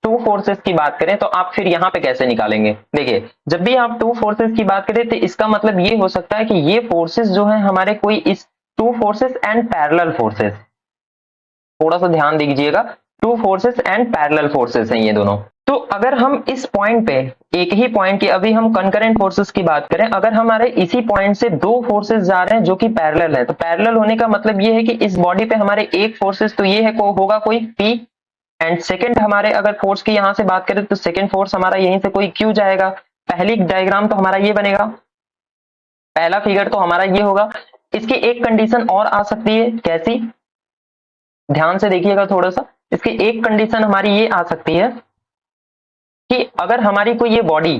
टू फोर्सेस की बात करें, तो आप फिर यहां पे कैसे निकालेंगे? देखिए जब भी आप टू फोर्सेस की बात करें तो इसका मतलब ये हो सकता है कि ये फोर्सेस जो है हमारे कोई इस two forces and parallel forces, थोड़ा सा ध्यान दीजिएगा, two forces and parallel forces हैं ये दोनों। तो अगर हम इस पॉइंट पे, एक ही पॉइंट की, अभी हम कंकरेंट फोर्सेस की बात करें, अगर हमारे इसी पॉइंट से दो फोर्सेस जा रहे हैं जो कि पैरेलल है, तो पैरेलल होने का मतलब ये है कि इस बॉडी पे हमारे एक फोर्सेस तो ये है होगा कोई P, एंड सेकंड हमारे अगर फोर्स की यहां से बात करें तो सेकंड फोर्स हमारा यहीं से कोई Q जाएगा। पहली डायग्राम तो हमारा ये बनेगा, पहला फिगर तो हमारा ये होगा। इसकी एक कंडीशन और आ सकती है, कैसी? ध्यान से देखिएगा थोड़ा सा, इसकी एक कंडीशन हमारी ये आ सकती है कि अगर हमारी कोई ये बॉडी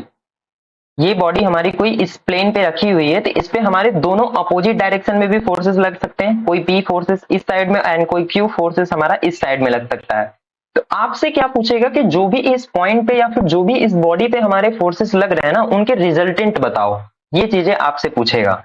ये बॉडी हमारी कोई इस प्लेन पे रखी हुई है, तो इस पे हमारे दोनों अपोजिट डायरेक्शन में भी फोर्सेस लग सकते हैं। कोई पी फोर्सेस इस साइड में एंड कोई क्यू फोर्सेस हमारा इस साइड में लग सकता है। तो आपसे क्या पूछेगा कि जो भी इस पॉइंट पे या फिर जो भी इस बॉडी पे हमारे फोर्सेस लग रहे हैं ना, उनके रिजल्टेंट बताओ। ये चीजें आपसे पूछेगा।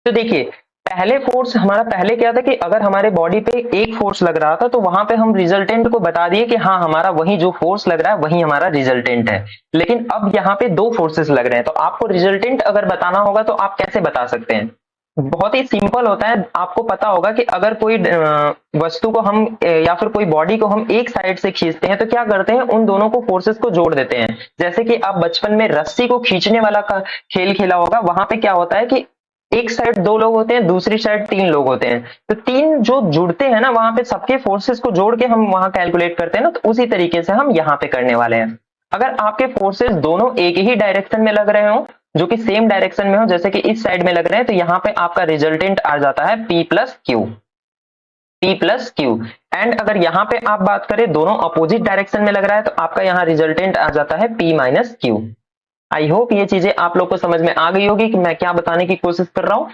तो देखिए, पहले फोर्स हमारा पहले क्या था कि अगर हमारे बॉडी पे एक फोर्स लग रहा था तो वहां पे हम रिजल्टेंट को बता दिए कि हाँ, हमारा वही जो फोर्स लग रहा है वही हमारा रिजल्टेंट है। लेकिन अब यहाँ पे दो फोर्सेस लग रहे हैं, तो आपको रिजल्टेंट अगर बताना होगा तो आप कैसे बता सकते हैं? बहुत ही सिंपल होता है। आपको पता होगा कि अगर कोई वस्तु को हम या फिर कोई बॉडी को हम एक साइड से खींचते हैं तो क्या करते हैं, उन दोनों को फोर्सेस को जोड़ देते हैं। जैसे कि आप बचपन में रस्सी को खींचने वाला का खेल खेला होगा, वहां पे क्या होता है कि एक साइड दो लोग होते हैं, दूसरी साइड तीन लोग होते हैं। तो तीन जो जुड़ते हैं ना, वहां पे सबके फोर्सेस को जोड़ के हम वहां कैलकुलेट करते हैं ना, तो उसी तरीके से हम यहाँ पे करने वाले हैं। अगर आपके फोर्सेस दोनों एक ही डायरेक्शन में लग रहे हो, जो कि सेम डायरेक्शन में हो, जैसे कि इस साइड में लग रहे हैं, तो यहाँ पे आपका रिजल्टेंट आ जाता है P plus Q. P plus Q. And अगर यहाँ पे आप बात करें दोनों अपोजिट डायरेक्शन में लग रहा है, तो आपका यहाँ रिजल्टेंट आ जाता है P minus Q. I hope ये चीजें आप लोग को समझ में आ गई होगी कि मैं क्या बताने की कोशिश कर रहा हूँ।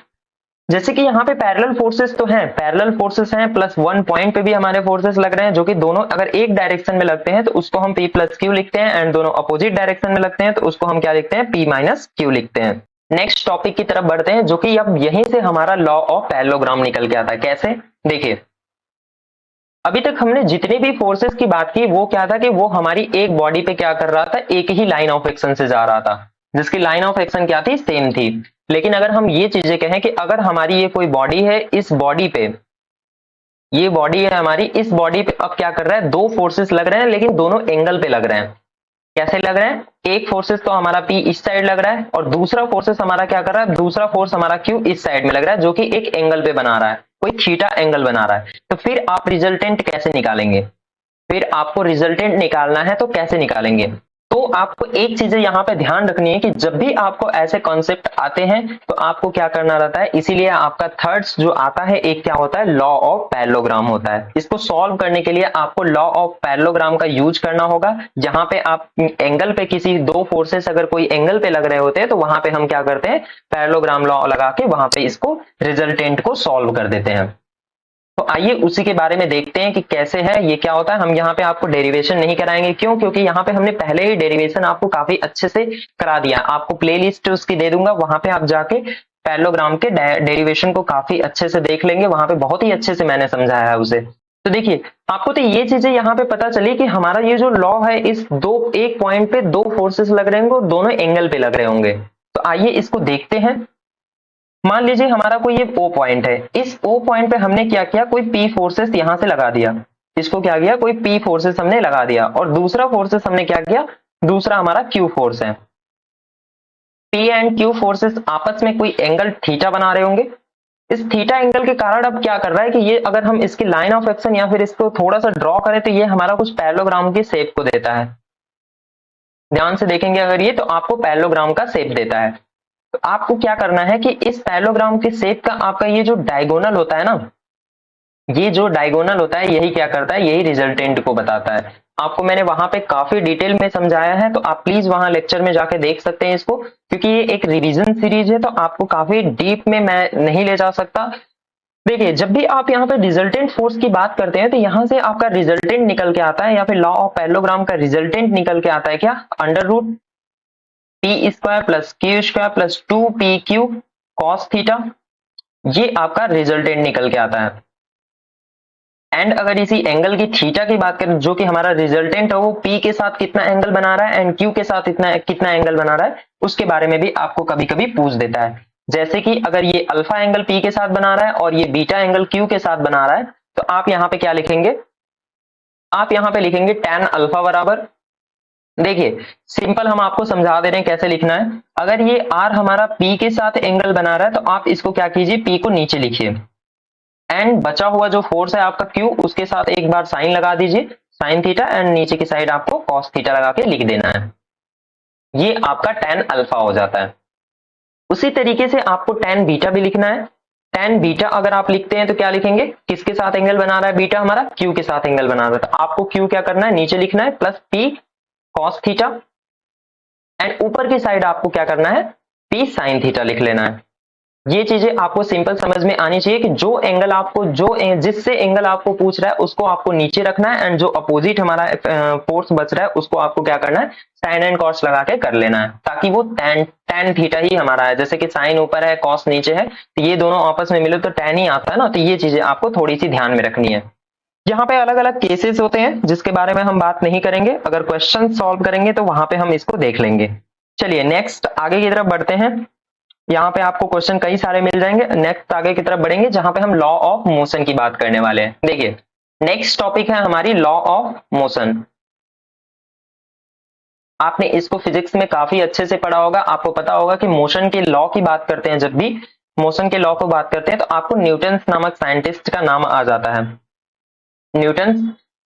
जैसे कि यहाँ पे पैरेलल फोर्सेस तो हैं, पैरेलल फोर्सेस हैं, प्लस वन पॉइंट पे भी हमारे फोर्सेस लग रहे हैं, जो कि दोनों अगर एक डायरेक्शन में लगते हैं तो उसको हम P प्लस क्यू लिखते हैं, एंड दोनों अपोजिट डायरेक्शन में लगते हैं तो उसको हम क्या लिखते हैं, P माइनस क्यू लिखते हैं। नेक्स्ट टॉपिक की तरफ बढ़ते हैं, जो कि अब यहीं से हमारा लॉ ऑफ पैरेललोग्राम निकल के आता है। कैसे? देखिए, अभी तक हमने जितने भी फोर्सेस की बात की वो क्या था कि वो हमारी एक बॉडी पे क्या कर रहा था, एक ही लाइन ऑफ एक्शन से जा रहा था, जिसकी लाइन ऑफ एक्शन क्या थी, सेम थी। लेकिन अगर हम ये चीजें कहें कि अगर हमारी ये कोई बॉडी है, इस बॉडी पे, ये बॉडी है हमारी, इस बॉडी पे अब क्या कर रहा है, दो फोर्सेस लग रहे हैं लेकिन दोनों एंगल पे लग रहे हैं। कैसे लग रहे हैं? एक फोर्सेस तो हमारा P इस साइड लग रहा है और दूसरा फोर्सेस हमारा क्या कर रहा है, दूसरा फोर्स हमारा Q इस साइड में लग रहा है, जो कि एक एंगल पे बना रहा है, कोई थीटा एंगल बना रहा है। तो फिर आप रिजल्टेंट कैसे निकालेंगे? फिर आपको रिजल्टेंट निकालना है तो कैसे निकालेंगे? तो आपको एक चीज यहाँ पे ध्यान रखनी है कि जब भी आपको ऐसे कॉन्सेप्ट आते हैं तो आपको क्या करना रहता है, इसीलिए आपका थर्ड्स जो आता है, एक क्या होता है, लॉ ऑफ पैरेललोग्राम होता है। इसको सॉल्व करने के लिए आपको लॉ ऑफ पैरेललोग्राम का यूज करना होगा, जहां पे आप एंगल पे किसी दो फोर्सेस अगर कोई एंगल पे लग रहे होते हैं तो वहां पे हम क्या करते हैं, पैरेललोग्राम लॉ लगा के वहां पे इसको रिजल्टेंट को सॉल्व कर देते हैं। तो आइए उसी के बारे में देखते हैं कि कैसे है, ये क्या होता है। हम यहाँ पे आपको डेरिवेशन नहीं कराएंगे, क्यों? क्योंकि यहाँ पे हमने पहले ही डेरिवेशन आपको काफी अच्छे से करा दिया। आपको प्लेलिस्ट उसकी दे दूंगा, वहां पे आप जाके पैरेललोग्राम के डेरिवेशन को काफी अच्छे से देख लेंगे, वहां पे बहुत ही अच्छे से मैंने समझाया है उसे। तो देखिए, आपको तो ये चीजें यहाँ पे पता चली कि हमारा ये जो लॉ है, इस दो एक पॉइंट पे दो फोर्सेस लग रहे होंगे, दोनों एंगल पे लग रहे होंगे। तो आइए इसको देखते हैं। मान लीजिए हमारा कोई ये O पॉइंट है, इस O पॉइंट पे हमने क्या किया, कोई P फोर्सेस यहां से लगा दिया। इसको क्या किया, कोई P फोर्सेस हमने लगा दिया, और दूसरा फोर्सेस हमने क्या किया, दूसरा हमारा Q फोर्स है। P एंड Q फोर्सेस आपस में कोई एंगल थीटा बना रहे होंगे। इस थीटा एंगल के कारण अब क्या कर रहा है कि ये अगर हम इसकी लाइन ऑफ एक्शन या फिर इसको थोड़ा सा ड्रॉ करें तो ये हमारा कुछ पैरेललोग्राम की शेप को देता है। ध्यान से देखेंगे अगर ये, तो आपको पैरेललोग्राम का शेप देता है। तो आपको क्या करना है कि इस पैरेललोग्राम के शेप का आपका ये जो डायगोनल होता है ना, ये जो डायगोनल होता है यही क्या करता है, यही रिजल्टेंट को बताता है। आपको मैंने वहां पे काफी डिटेल में समझाया है, तो आप प्लीज वहां लेक्चर में जाके देख सकते हैं इसको, क्योंकि ये एक रिवीजन सीरीज है तो आपको काफी डीप में मैं नहीं ले जा सकता। देखिए, जब भी आप यहाँ पे रिजल्टेंट फोर्स की बात करते हैं तो यहाँ से आपका रिजल्टेंट निकल के आता है, या फिर लॉ ऑफ पैरेललोग्राम का रिजल्टेंट निकल के आता है क्या, under root P square plus Q square plus 2pq cos theta, ये आपका रिजल्टेंट निकल के आता है। एंड अगर इसी एंगल की थीटा की बात करें, जो कि हमारा रिजल्टेंट है, वो P के साथ कितना एंगल बना रहा है एंड Q के साथ कितना एंगल बना रहा है, उसके बारे में भी आपको कभी कभी पूछ देता है। जैसे कि अगर ये अल्फा एंगल P के साथ बना रहा है और ये बीटा एंगल Q के साथ बना रहा है, तो आप यहाँ पे क्या लिखेंगे, आप यहाँ पे लिखेंगे tan अल्फा बराबर, देखिए सिंपल हम आपको समझा दे रहे हैं कैसे लिखना है। अगर ये R हमारा P के साथ एंगल बना रहा है तो आप इसको क्या कीजिए, P को नीचे लिखिए, एंड बचा हुआ जो फोर्स है आपका Q, उसके साथ एक बार साइन लगा दीजिए, साइन थीटा, एंड नीचे की साइड आपको कॉस थीटा लगा के लिख देना है। ये आपका tan अल्फा हो जाता है। उसी तरीके से आपको tan बीटा भी लिखना है। tan बीटा अगर आप लिखते हैं तो क्या लिखेंगे, किसके साथ एंगल बना रहा है बीटा हमारा, Q के साथ एंगल बना रहा है, तो आपको Q क्या करना है, नीचे लिखना है, plus P cos theta, and ऊपर की साइड आपको क्या करना है, p sin थीटा लिख लेना है। ये चीजें आपको सिंपल समझ में आनी चाहिए कि जिससे एंगल आपको पूछ रहा है उसको आपको नीचे रखना है, एंड जो अपोजिट हमारा फोर्स बच रहा है उसको आपको क्या करना है, साइन एंड कॉस लगा के कर लेना है, ताकि वो tan थीटा ही हमारा है। जैसे कि साइन ऊपर है कॉस नीचे है, तो ये दोनों आपस में मिले तो tan ही आता है ना। तो ये चीजें आपको थोड़ी सी ध्यान में रखनी है। यहाँ पे अलग अलग केसेस होते हैं जिसके बारे में हम बात नहीं करेंगे, अगर क्वेश्चन सॉल्व करेंगे तो वहां पे हम इसको देख लेंगे। चलिए नेक्स्ट आगे की तरफ बढ़ते हैं। यहाँ पे आपको क्वेश्चन कई सारे मिल जाएंगे। नेक्स्ट आगे की तरफ बढ़ेंगे जहां पे हम लॉ ऑफ मोशन की बात करने वाले हैं। देखिए नेक्स्ट टॉपिक है हमारी लॉ ऑफ मोशन। आपने इसको फिजिक्स में काफी अच्छे से पढ़ा होगा, आपको पता होगा कि मोशन के लॉ की बात करते हैं, जब भी मोशन के लॉ को बात करते हैं तो आपको न्यूटन नामक साइंटिस्ट का नाम आ जाता है। न्यूटन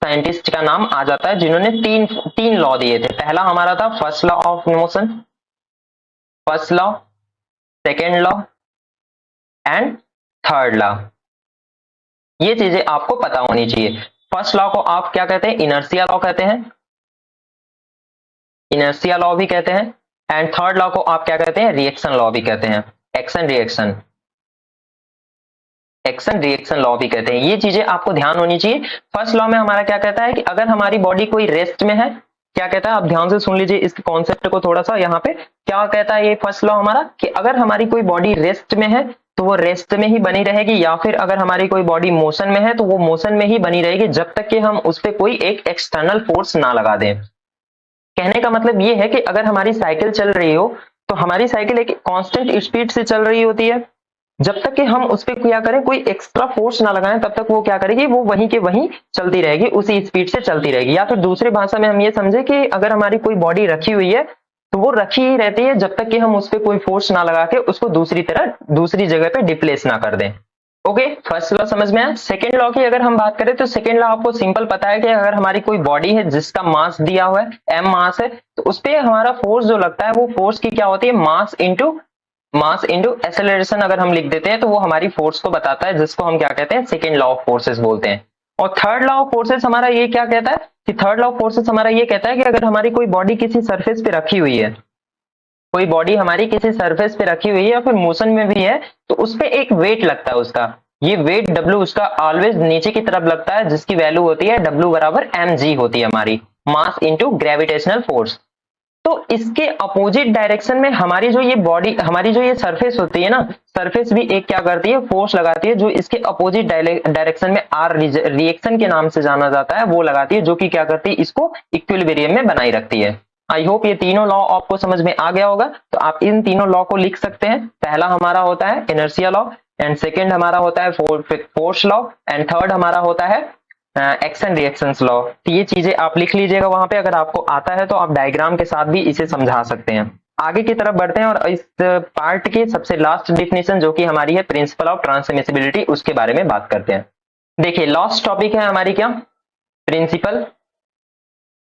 साइंटिस्ट का नाम आ जाता है जिन्होंने तीन लॉ दिए थे। पहला हमारा था first law of motion, first law, second law and third law. ये चीजें आपको पता होनी चाहिए। फर्स्ट लॉ को आप क्या कहते हैं, इनर्शिया लॉ कहते हैं, इनर्शिया लॉ भी कहते हैं। एंड थर्ड लॉ को आप क्या कहते हैं, रिएक्शन लॉ भी कहते हैं, action reaction, action reaction law भी कहते हैं। ये चीजें आपको ध्यान होनी चाहिए। फर्स्ट लॉ में हमारा क्या कहता है कि अगर हमारी बॉडी कोई रेस्ट में है, क्या कहता है, आप ध्यान से सुन लीजिए इस कॉन्सेप्ट को थोड़ा सा। यहाँ पे क्या कहता है ये फर्स्ट लॉ हमारा, कि अगर हमारी कोई बॉडी रेस्ट में है तो वो रेस्ट में ही बनी रहेगी, या फिर अगर हमारी कोई बॉडी मोशन में है तो वो मोशन में ही बनी रहेगी जब तक कि हम उस पर कोई एक एक्सटर्नल फोर्स ना लगा दें। कहने का मतलब ये है कि अगर हमारी साइकिल चल रही हो तो हमारी साइकिल एक कांस्टेंट स्पीड से चल रही होती है। जब तक कि हम उस पर क्या करें, कोई एक्स्ट्रा फोर्स ना लगाएं, तब तक वो क्या करेगी, वो वहीं के वहीं चलती रहेगी, उसी स्पीड से चलती रहेगी। या फिर दूसरी भाषा में हम ये समझे कि अगर हमारी कोई बॉडी रखी हुई है तो वो रखी ही रहती है जब तक कि हम उस पर कोई फोर्स ना लगा के उसको दूसरी जगह पे डिप्लेस ना कर दें। ओके, फर्स्ट लॉ समझ में आया। सेकेंड लॉ की अगर हम बात करें तो सेकेंड लॉ आपको सिंपल पता है कि अगर हमारी कोई बॉडी है जिसका मास दिया हुआ है, m मास है, तो उस पर हमारा फोर्स जो लगता है वो फोर्स की क्या होती है, मास इंटू एक्सेलरेशन अगर हम लिख देते हैं तो वो हमारी फोर्स को बताता है, जिसको हम क्या कहते हैं, सेकेंड लॉ ऑफ फोर्सेस बोलते हैं। और थर्ड लॉ ऑफ फोर्सेस हमारा ये क्या कहता है कि थर्ड लॉ ऑफ फोर्सेस हमारा ये कहता है कि अगर हमारी कोई बॉडी किसी सरफेस पे रखी हुई है, कोई बॉडी हमारी किसी सरफेस पे रखी हुई है या फिर मोशन में भी है, तो उस पे एक वेट लगता है उसका, ये वेट W उसका ऑलवेज नीचे की तरफ लगता है, जिसकी वैल्यू होती है W बराबर mg होती है हमारी, मास इंटू ग्रेविटेशनल फोर्स। तो इसके अपोजिट डायरेक्शन में हमारी जो ये बॉडी, हमारी जो ये सरफेस होती है ना, सरफेस भी एक क्या करती है, फोर्स लगाती है, जो इसके अपोजिट डायरेक्शन में आर रिएक्शन के नाम से जाना जाता है, वो लगाती है, जो कि क्या करती है, इसको इक्विलिब्रियम में बनाई रखती है। आई होप ये तीनों लॉ आपको समझ में आ गया होगा। तो आप इन तीनों लॉ को लिख सकते हैं। पहला हमारा होता है इनर्शिया लॉ, एंड सेकेंड हमारा होता है फोर्स लॉ, एंड थर्ड हमारा होता है एक्शन रिएक्शंस लॉ। तो ये चीजें आप लिख लीजिएगा वहां पे, अगर आपको आता है तो आप डायग्राम के साथ भी इसे समझा सकते हैं। आगे की तरफ बढ़ते हैं और इस पार्ट की सबसे लास्ट डिफिनेशन जो कि हमारी है प्रिंसिपल ऑफ ट्रांसमिसिबिलिटी, उसके बारे में बात करते हैं। देखिए लास्ट टॉपिक है हमारी क्या, principle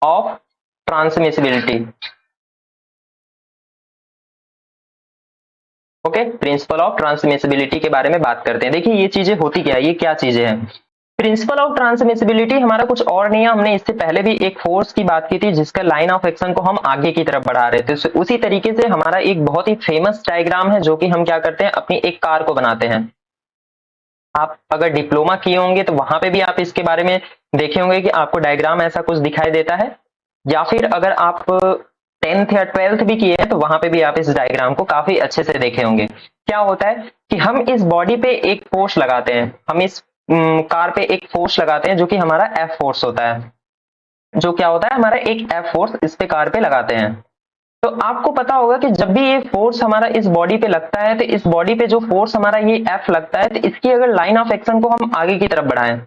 of transmissibility. Okay, principle of transmissibility के बारे में बात करते हैं। देखिए ये चीजें होती क्या है, ये क्या चीजें हैं। प्रिंसिपल ऑफ ट्रांसमिसिबिलिटी हमारा कुछ और नहीं है, हमने इससे पहले भी एक फोर्स की बात की थी जिसका लाइन ऑफ एक्शन को हम आगे की तरफ बढ़ा रहे थे। उसी तरीके से हमारा एक बहुत ही फेमस डायग्राम है जो कि हम क्या करते हैं, अपनी एक कार को बनाते हैं। आप अगर डिप्लोमा किए होंगे तो वहां पे भी आप इसके बारे में देखे होंगे कि आपको डायग्राम ऐसा कुछ दिखाई देता है, या फिर अगर आप 10th या 12th भी किए हैं तो वहां पे भी आप इस डायग्राम को काफी अच्छे से देखे होंगे। क्या होता है कि हम इस बॉडी पे एक फोर्स लगाते हैं, हम इस कार पे एक फोर्स लगाते हैं जो कि हमारा F फोर्स होता है, जो क्या होता है हमारा एक F फोर्स इस पे कार पे लगाते हैं। तो आपको पता होगा कि जब भी ये फोर्स हमारा इस बॉडी पे लगता है, तो इस बॉडी पे जो फोर्स हमारा ये F लगता है, तो इसकी अगर लाइन ऑफ एक्शन को हम आगे की तरफ बढ़ाएं,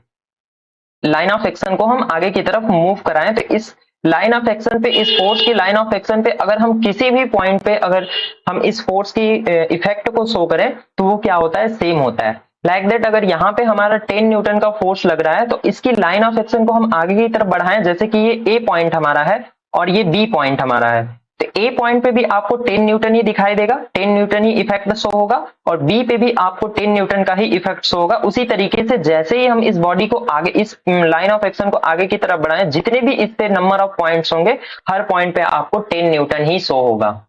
लाइन ऑफ एक्शन को हम आगे की तरफ मूव कराएं, तो इस लाइन ऑफ एक्शन पे, इस फोर्स की लाइन ऑफ एक्शन पे अगर हम किसी भी पॉइंट पे अगर हम इस फोर्स की इफेक्ट को शो करें तो वो क्या होता है, सेम होता है। लाइक दैट अगर यहाँ पे हमारा 10 न्यूटन का फोर्स लग रहा है तो इसकी लाइन ऑफ एक्शन को हम आगे की तरफ बढ़ाएं, जैसे कि ये A पॉइंट हमारा है और ये B पॉइंट हमारा है, तो ए पॉइंट पे भी आपको 10 न्यूटन ही दिखाई देगा, 10 न्यूटन ही इफेक्ट शो होगा, और बी पे भी आपको 10 न्यूटन का ही इफेक्ट शो होगा। उसी तरीके से जैसे ही हम इस बॉडी को आगे, इस लाइन ऑफ एक्शन को आगे की तरफ बढ़ाएं, जितने भी इस पे नंबर ऑफ पॉइंट्स होंगे, हर पॉइंट पे आपको 10 न्यूटन ही शो होगा।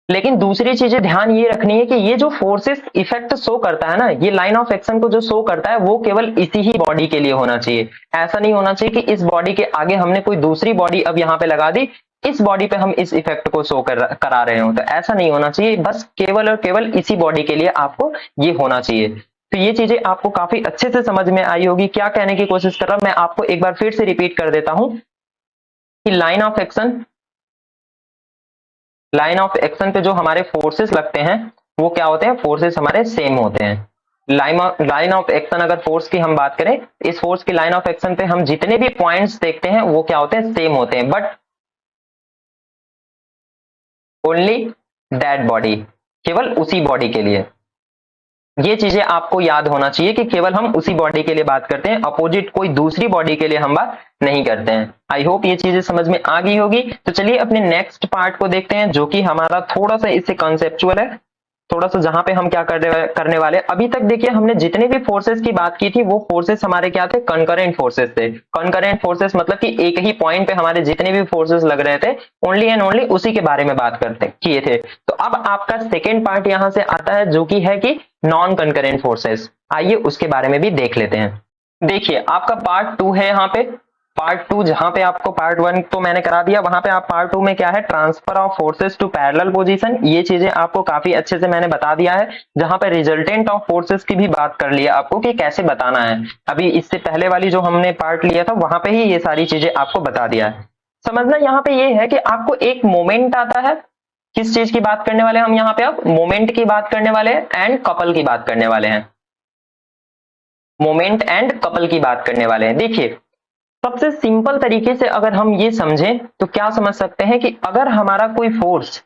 लेकिन दूसरी चीजें ध्यान ये रखनी है कि ये जो फोर्सेस इफेक्ट शो करता है ना, ये लाइन ऑफ एक्शन को जो शो करता है, वो केवल इसी ही बॉडी के लिए होना चाहिए। ऐसा नहीं होना चाहिए कि इस बॉडी के आगे हमने कोई दूसरी बॉडी अब यहाँ पे लगा दी, इस बॉडी पे हम इस इफेक्ट को शो करा रहे हो, तो ऐसा नहीं होना चाहिए। बस केवल और केवल इसी बॉडी के लिए आपको ये होना चाहिए। तो ये चीजें आपको काफी अच्छे से समझ में आई होगी। क्या कहने की कोशिश कर रहा, मैं आपको एक बार फिर से रिपीट कर देता हूं कि लाइन ऑफ एक्शन पे जो हमारे फोर्सेस लगते हैं, वो क्या होते हैं, फोर्सेस हमारे सेम होते हैं। लाइन ऑफ एक्शन, अगर फोर्स की हम बात करें, इस फोर्स की लाइन ऑफ एक्शन पे हम जितने भी पॉइंट्स देखते हैं, वो क्या होते हैं, सेम होते हैं, बट ओनली दैट बॉडी, केवल उसी बॉडी के लिए। ये चीजें आपको याद होना चाहिए कि केवल हम उसी बॉडी के लिए बात करते हैं, अपोजिट कोई दूसरी बॉडी के लिए हम बात नहीं करते हैं। आई होप ये चीजें समझ में आ गई होगी। तो चलिए अपने नेक्स्ट पार्ट को देखते हैं, जो कि हमारा थोड़ा सा इससे कंसेप्चुअल है, थोड़ा सा जहां पे हम क्या करने वाले। अभी तक देखिए हमने जितने भी फोर्सेस की बात की थी, वो फोर्सेस हमारे क्या थे, कंकरेंट फोर्सेस थे। कंकरेंट फोर्सेस मतलब कि एक ही पॉइंट पे हमारे जितने भी फोर्सेस लग रहे थे, ओनली एंड ओनली उसी के बारे में बात करते किए थे। तो अब आपका सेकेंड पार्ट यहां से आता है, जो कि है कि नॉन कंकरेंट फोर्सेस। आइए उसके बारे में भी देख लेते हैं। देखिए आपका पार्ट 2 है यहाँ पे। पार्ट 2 जहां पे आपको पार्ट 1 तो मैंने करा दिया, वहां पे आप पार्ट 2 में क्या है, transfer of forces to parallel position, ये चीजें आपको काफी अच्छे से मैंने बता दिया है। जहां पे रिजल्टेंट ऑफ फोर्सेस की भी बात कर लिया आपको कि कैसे बताना है। अभी इससे पहले वाली जो हमने पार्ट लिया था, वहां पे ही ये सारी चीजें आपको बता दिया है। समझना यहाँ पे ये है कि आपको एक मोमेंट आता है। किस चीज की बात करने वाले हैं हम यहाँ पे, अब मोमेंट की बात करने वाले हैं एंड कपल की बात करने वाले हैं। मोमेंट एंड कपल की बात करने वाले हैं। देखिए सबसे सिंपल तरीके से अगर हम ये समझें तो क्या समझ सकते हैं कि अगर हमारा कोई फोर्स,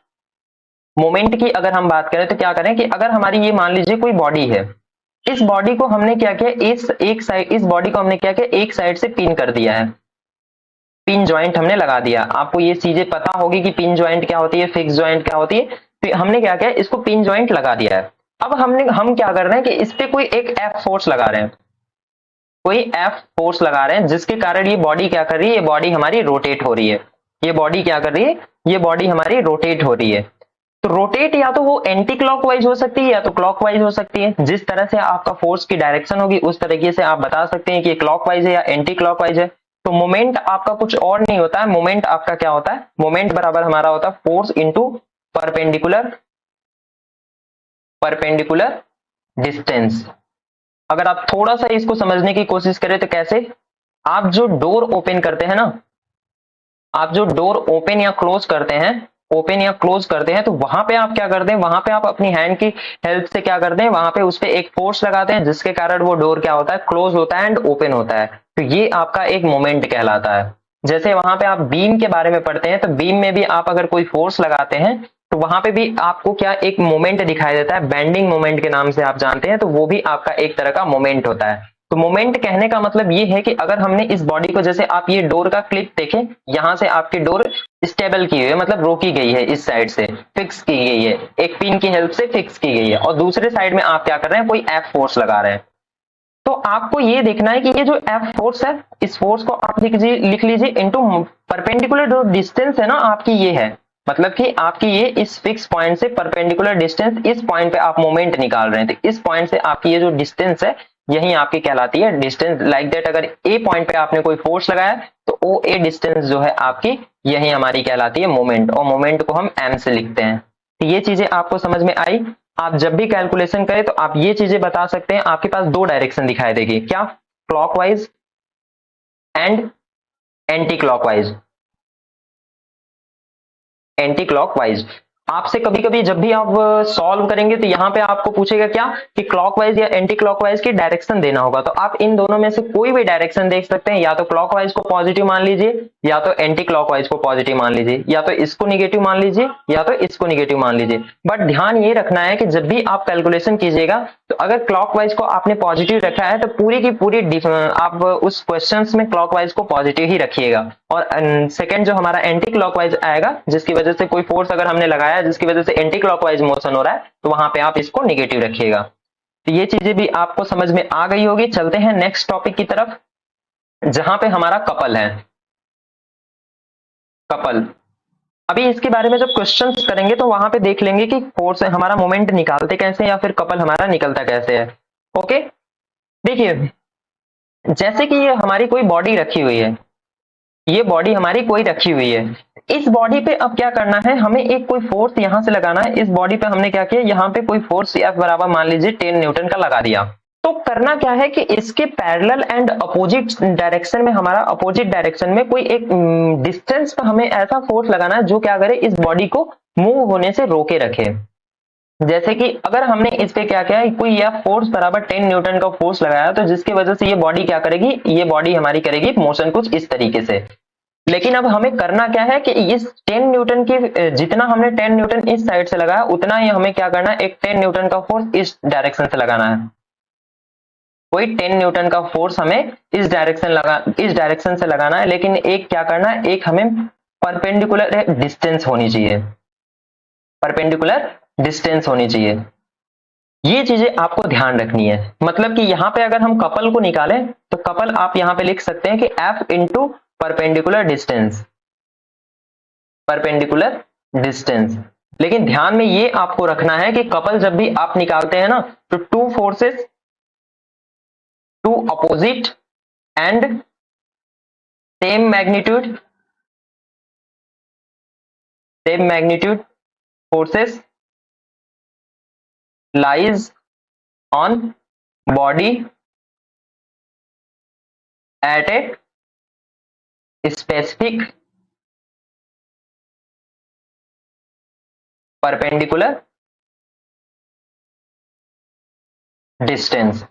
मोमेंट की अगर हम बात करें तो क्या करें कि अगर हमारी ये मान लीजिए कोई बॉडी है, इस बॉडी को हमने क्या किया, इस बॉडी को हमने क्या किया, एक साइड से पिन कर दिया है, पिन ज्वाइंट हमने लगा दिया। आपको ये चीजें पता होगी कि पिन ज्वाइंट क्या होती है, फिक्स ज्वाइंट क्या होती है। तो हमने क्या किया, इसको पिन ज्वाइंट लगा दिया है। अब हम क्या कर रहे हैं कि इस पे कोई एक एफ फोर्स लगा रहे हैं, कोई एफ फोर्स लगा रहे हैं, जिसके कारण ये बॉडी क्या कर रही है, ये बॉडी हमारी रोटेट हो रही है। ये बॉडी क्या कर रही है, ये बॉडी हमारी रोटेट हो रही है। तो रोटेट या तो वो एंटी क्लॉकवाइज हो सकती है या तो क्लॉकवाइज हो सकती है। जिस तरह से आपका फोर्स की डायरेक्शन होगी, उस तरीके से आप बता सकते हैं कि ये क्लॉकवाइज है या एंटी क्लॉकवाइज है। तो मोमेंट आपका कुछ और नहीं होता है, मोमेंट आपका क्या होता है, मोमेंट बराबर हमारा होता है फोर्स इंटू परपेंडिकुलर डिस्टेंस। अगर आप थोड़ा सा इसको समझने की कोशिश करें तो कैसे, आप जो डोर ओपन करते हैं ना, आप जो डोर ओपन या क्लोज करते हैं, तो वहां पे आप क्या करते हैं, वहां पे आप अपनी हैंड की हेल्प से क्या करते हैं, वहां पे उस पे एक फोर्स लगाते हैं, जिसके कारण वो डोर क्या होता है, क्लोज होता है एंड ओपन होता है। तो ये आपका एक मोमेंट कहलाता है। जैसे वहां पे आप बीम के बारे में पढ़ते हैं, तो बीम में भी आप अगर कोई फोर्स लगाते हैं, तो वहां पे भी आपको क्या एक मोमेंट दिखाई देता है, बेंडिंग मोमेंट के नाम से आप जानते हैं। तो वो भी आपका एक तरह का मोमेंट होता है। तो मोमेंट कहने का मतलब ये है कि अगर हमने इस बॉडी को, जैसे आप ये डोर का क्लिप देखें, यहां से आपकी डोर स्टेबल की हुई है, मतलब रोकी गई है, इस साइड से फिक्स की गई है, एक पिन की हेल्प से फिक्स की गई है, और दूसरे साइड में आप क्या कर रहे हैं, कोई एफ फोर्स लगा रहे हैं। तो आपको ये देखना है कि ये जो एफ फोर्स है, इस फोर्स को आप लिख लीजिए इनटू परपेंडिकुलर जो डिस्टेंस है ना आपकी, ये है मतलब कि आपकी ये इस फिक्स पॉइंट से परपेंडिकुलर डिस्टेंस, इस पॉइंट पे आप मोमेंट निकाल रहे हैं, तो इस पॉइंट से आपकी ये जो डिस्टेंस है, यही आपकी कहलाती है डिस्टेंस। लाइक दैट अगर ए पॉइंट पे आपने कोई फोर्स लगाया, तो ओ ए डिस्टेंस जो है आपकी, यही हमारी कहलाती है मोमेंट, और मोमेंट को हम एम से लिखते हैं। तो ये चीजें आपको समझ में आई। आप जब भी कैलकुलेशन करें तो आप ये चीजें बता सकते हैं। आपके पास दो डायरेक्शन दिखाई देगी, क्या, क्लॉकवाइज एंड एंटी क्लॉकवाइज। आपसे कभी कभी जब भी आप सॉल्व करेंगे तो यहाँ पे आपको पूछेगा क्या कि क्लॉकवाइज या एंटी क्लॉकवाइज की डायरेक्शन देना होगा। तो आप इन दोनों में से कोई भी डायरेक्शन देख सकते हैं, या तो क्लॉकवाइज को पॉजिटिव मान लीजिए या तो एंटी क्लॉकवाइज को पॉजिटिव मान लीजिए, या तो इसको निगेटिव मान लीजिए या तो इसको निगेटिव मान लीजिए। बट ध्यान ये रखना है कि जब भी आप कैलकुलेशन कीजिएगा तो अगर क्लॉकवाइज को आपने पॉजिटिव रखा है तो पूरी की पूरी आप उस क्वेश्चंस में क्लॉकवाइज को पॉजिटिव ही रखिएगा। और सेकंड जो हमारा एंटी क्लॉकवाइज आएगा, जिसकी वजह से कोई फोर्स अगर हमने लगाया जिसकी वजह से एंटी क्लॉकवाइज मोशन हो रहा है, तो वहां पे आप इसको निगेटिव रखिएगा। तो ये चीजें भी आपको समझ में आ गई होगी। चलते हैं नेक्स्ट टॉपिक की तरफ, जहां पे हमारा कपल है। कपल, अभी इसके बारे में जब क्वेश्चंस करेंगे तो वहां पे देख लेंगे कि फोर्स हमारा मोमेंट निकालते कैसे या फिर कपल हमारा निकलता कैसे है। ओके, देखिए जैसे कि ये हमारी कोई बॉडी रखी हुई है, ये बॉडी हमारी कोई रखी हुई है। इस बॉडी पे अब क्या करना है, हमें एक कोई फोर्स यहां से लगाना है। इस बॉडी पे हमने क्या किया, यहाँ पे कोई फोर्स F बराबर मान लीजिए 10 न्यूटन का लगा दिया। तो करना क्या है कि इसके पैरेलल एंड अपोजिट डायरेक्शन में, हमारा अपोजिट डायरेक्शन में कोई एक डिस्टेंस पे हमें ऐसा फोर्स लगाना है जो क्या करे, इस बॉडी को मूव होने से रोके रखे। जैसे कि अगर हमने इस पे क्या किया, कोई यह फोर्स बराबर 10 न्यूटन का फोर्स लगाया, तो जिसकी वजह से ये बॉडी क्या करेगी, ये बॉडी हमारी करेगी मोशन कुछ इस तरीके से। लेकिन अब हमें करना क्या है कि इस 10 न्यूटन की, जितना हमने 10 न्यूटन इस साइड से लगाया उतना ही हमें क्या करना है, एक 10 न्यूटन का फोर्स इस डायरेक्शन से लगाना है। कोई 10 न्यूटन का फोर्स हमें इस डायरेक्शन से लगाना है। लेकिन एक क्या करना है, एक हमें परपेंडिकुलर डिस्टेंस होनी चाहिए, परपेंडिकुलर डिस्टेंस होनी चाहिए। ये चीजें आपको ध्यान रखनी है। मतलब कि यहां पे अगर हम कपल को निकालें तो कपल आप यहां पे लिख सकते हैं कि F into perpendicular distance, perpendicular distance. लेकिन ध्यान में ये आपको रखना है कि कपल जब भी आप निकालते हैं ना, तो two forces, two opposite and same magnitude, same magnitude forces lies on body at a specific perpendicular distance।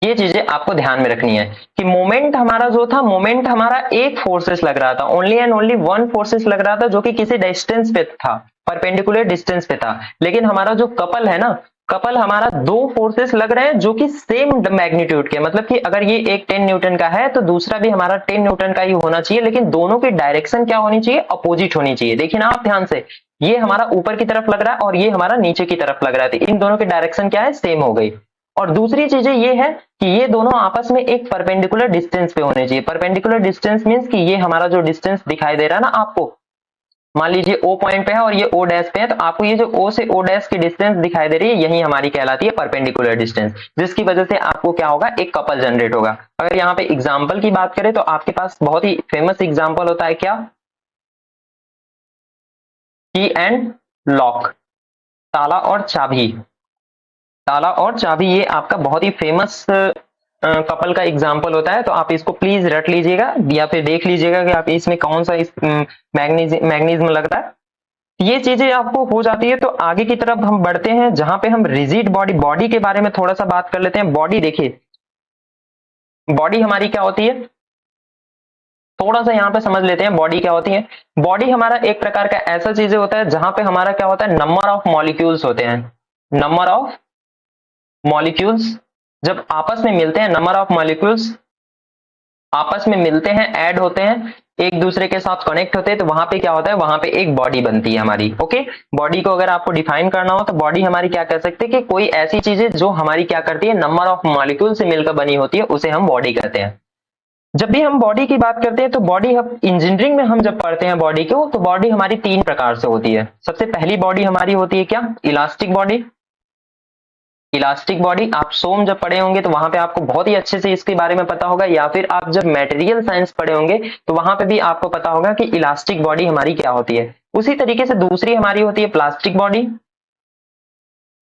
ये चीजें आपको ध्यान में रखनी है कि मोमेंट हमारा जो था, मोमेंट हमारा एक फोर्सेस लग रहा था, only and only one forces लग रहा था जो कि किसी डिस्टेंस पे था, परपेंडिकुलर डिस्टेंस पे था। लेकिन हमारा जो कपल है ना, कपल हमारा दो फोर्सेस लग रहे हैं जो कि सेम मैग्नीट्यूड के, मतलब कि अगर ये एक 10 न्यूटन का है तो दूसरा भी हमारा 10 न्यूटन का ही होना चाहिए। लेकिन दोनों की डायरेक्शन क्या होनी चाहिए, अपोजिट होनी चाहिए। देखिए ना आप ध्यान से, ये हमारा ऊपर की तरफ लग रहा है और ये हमारा नीचे की तरफ लग रहा है, इन दोनों की डायरेक्शन क्या है, सेम हो गई। और दूसरी चीजें ये है कि ये दोनों आपस में एक परपेंडिकुलर डिस्टेंस पे होने चाहिए। परपेंडिकुलर डिस्टेंस मींस कि ये हमारा जो डिस्टेंस दिखाई दे रहा है ना आपको, मान लीजिए O पॉइंट पे है और ये O डैश पे है, तो आपको ये जो O से O डैश की डिस्टेंस दिखाई दे रही है, यही हमारी कहलाती है परपेंडिकुलर डिस्टेंस, जिसकी वजह से आपको क्या होगा, एक कपल जनरेट होगा। अगर यहाँ पे एग्जाम्पल की बात करें तो आपके पास बहुत ही फेमस एग्जाम्पल होता है क्या, की एंड लॉक, ताला और चाबी। ताला और चाबी ये आपका बहुत ही फेमस कपल का एग्जाम्पल होता है। तो आप इसको प्लीज रट लीजिएगा या फिर देख लीजिएगा कि आप इसमें कौन सा इस मैग्नीज्म लग रहा है। ये चीजें आपको हो जाती है तो आगे की तरफ हम बढ़ते हैं, जहां पे हम रिजिड बॉडी, बॉडी के बारे में थोड़ा सा बात कर लेते हैं। बॉडी देखिए, बॉडी हमारी क्या होती है, थोड़ा सा यहाँ पे समझ लेते हैं बॉडी क्या होती है। बॉडी हमारा एक प्रकार का ऐसा चीजें होता है जहां पे हमारा क्या होता है, नंबर ऑफ मॉलिक्यूल्स होते हैं। नंबर ऑफ मॉलिक्यूल्स जब आपस में मिलते हैं, नंबर ऑफ मॉलिक्यूल्स आपस में मिलते हैं, ऐड होते हैं, एक दूसरे के साथ कनेक्ट होते हैं, तो वहां पे क्या होता है, वहां पे एक बॉडी बनती है हमारी। ओके, बॉडी को अगर आपको डिफाइन करना हो तो बॉडी हमारी क्या कह सकते हैं कि कोई ऐसी चीजें जो हमारी क्या करती है, नंबर ऑफ मॉलिक्यूल से मिलकर बनी होती है, उसे हम बॉडी कहते हैं। जब भी हम बॉडी की बात करते हैं तो बॉडी, हम इंजीनियरिंग में हम जब पढ़ते हैं बॉडी को, तो बॉडी हमारी तीन प्रकार से होती है। सबसे पहली बॉडी हमारी होती है क्या, इलास्टिक बॉडी। इलास्टिक बॉडी आप सोम जब पढ़े होंगे तो वहां पे आपको बहुत ही अच्छे से इसके बारे में पता होगा, या फिर आप जब मटेरियल साइंस पढ़े होंगे तो वहां पे भी आपको पता होगा कि इलास्टिक बॉडी हमारी क्या होती है। उसी तरीके से दूसरी हमारी होती है plastic body,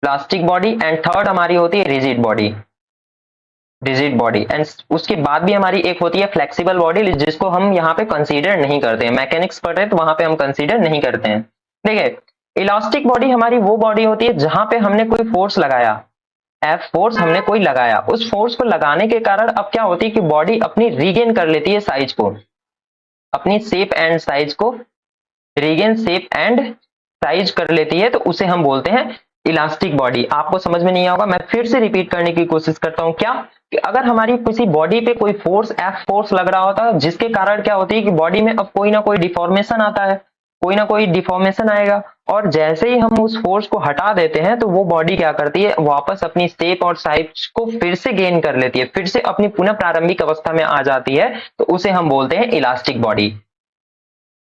plastic body, and third हमारी होती है rigid body, rigid body. And उसके बाद भी हमारी एक होती है फ्लेक्सिबल बॉडी, जिसको हम यहाँ पे कंसीडर नहीं करते हैं। मैकेनिक्स पढ़ रहे हैं तो वहां पे हम कंसीडर नहीं करते हैं। देखिए इलास्टिक बॉडी हमारी वो बॉडी होती है जहां पे हमने कोई फोर्स लगाया, एफ फोर्स हमने कोई लगाया, उस फोर्स को लगाने के कारण अब क्या होती है कि बॉडी अपनी रीगेन कर लेती है साइज को, अपनी शेप एंड साइज को रीगेन शेप एंड साइज कर लेती है, तो उसे हम बोलते हैं इलास्टिक बॉडी। आपको समझ में नहीं आएगा, मैं फिर से रिपीट करने की कोशिश करता हूं, क्या कि अगर हमारी किसी बॉडी पे कोई फोर्स एफ फोर्स लग रहा होता है जिसके कारण क्या होती है कि बॉडी में अब कोई ना कोई डिफॉर्मेशन आता है, कोई ना कोई डिफॉर्मेशन आएगा, और जैसे ही हम उस फोर्स को हटा देते हैं तो वो बॉडी क्या करती है, वापस अपनी शेप और साइज को फिर से गेन कर लेती है, फिर से अपनी पुनः प्रारंभिक अवस्था में आ जाती है, तो उसे हम बोलते हैं इलास्टिक बॉडी।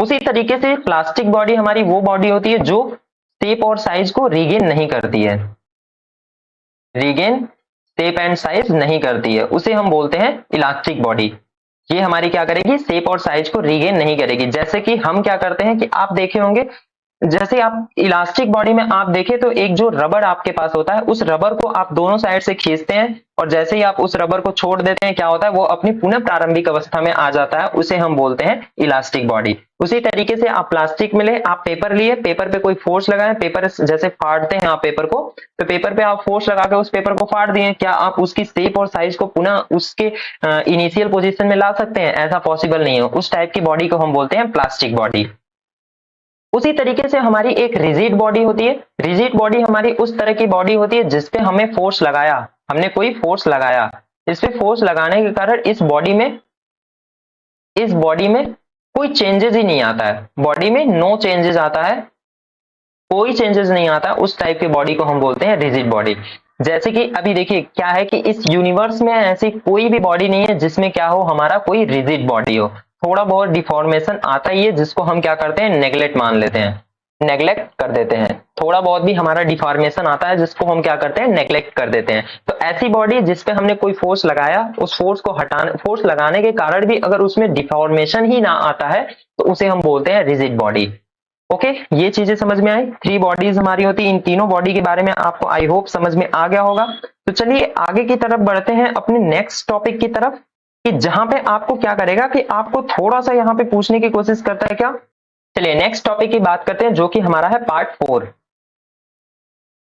उसी तरीके से प्लास्टिक बॉडी हमारी वो बॉडी होती है जो शेप और साइज को रीगेन नहीं करती है, रीगेन शेप एंड साइज नहीं करती है, उसे हम बोलते हैं इलास्टिक बॉडी। ये हमारी क्या करेगी, शेप और साइज को रीगेन नहीं करेगी। जैसे कि हम क्या करते हैं कि आप देखे होंगे, जैसे आप इलास्टिक बॉडी में आप देखें तो एक जो रबर आपके पास होता है, उस रबर को आप दोनों साइड से खींचते हैं और जैसे ही आप उस रबर को छोड़ देते हैं, क्या होता है, वो अपनी पुनः प्रारंभिक अवस्था में आ जाता है, उसे हम बोलते हैं इलास्टिक बॉडी। उसी तरीके से आप प्लास्टिक में ले, आप पेपर लिए, पेपर पे कोई फोर्स लगाए, पेपर जैसे फाड़ते हैं आप पेपर को, तो पेपर पे आप फोर्स लगा के उस पेपर को फाड़ दिए, क्या आप उसकी शेप और साइज को पुनः उसके इनिशियल पोजीशन में ला सकते हैं? ऐसा पॉसिबल नहीं है। उस टाइप की बॉडी को हम बोलते हैं प्लास्टिक बॉडी। उसी तरीके से हमारी एक रिजिड बॉडी होती है। रिजिड बॉडी हमारी उस तरह की बॉडी होती है जिसपे हमें फोर्स लगाया, हमने कोई फोर्स लगाया, इस पे फोर्स लगाने के कारण इस बॉडी में कोई चेंजेस ही नहीं आता है, बॉडी में नो चेंजेस आता है, कोई चेंजेस नहीं आता, उस टाइप की बॉडी को हम बोलते हैं रिजिड बॉडी। जैसे कि अभी देखिए क्या है कि इस यूनिवर्स में ऐसी कोई भी बॉडी नहीं है जिसमें क्या हो, हमारा कोई रिजिड बॉडी हो। थोड़ा बहुत डिफॉर्मेशन आता ही है जिसको हम क्या करते हैं, नेग्लेक्ट मान लेते हैं, नेग्लेक्ट कर देते हैं। थोड़ा बहुत भी हमारा डिफॉर्मेशन आता है जिसको हम क्या करते हैं, नेग्लेक्ट कर देते हैं। तो ऐसी बॉडी जिसपे हमने कोई फोर्स लगाया, उस फोर्स को हटाने, फोर्स लगाने के कारण भी अगर उसमें डिफॉर्मेशन ही ना आता है, तो उसे हम बोलते हैं रिजिड बॉडी। ओके, ये चीजें समझ में आई। 3 बॉडीज हमारी होती है, इन तीनों बॉडी के बारे में आपको आई होप समझ में आ गया होगा। तो चलिए आगे की तरफ बढ़ते हैं अपने नेक्स्ट टॉपिक की तरफ, कि जहां पे आपको क्या करेगा कि आपको थोड़ा सा यहाँ पे पूछने की कोशिश करता है क्या। चलिए नेक्स्ट टॉपिक की बात करते हैं जो कि हमारा है पार्ट 4।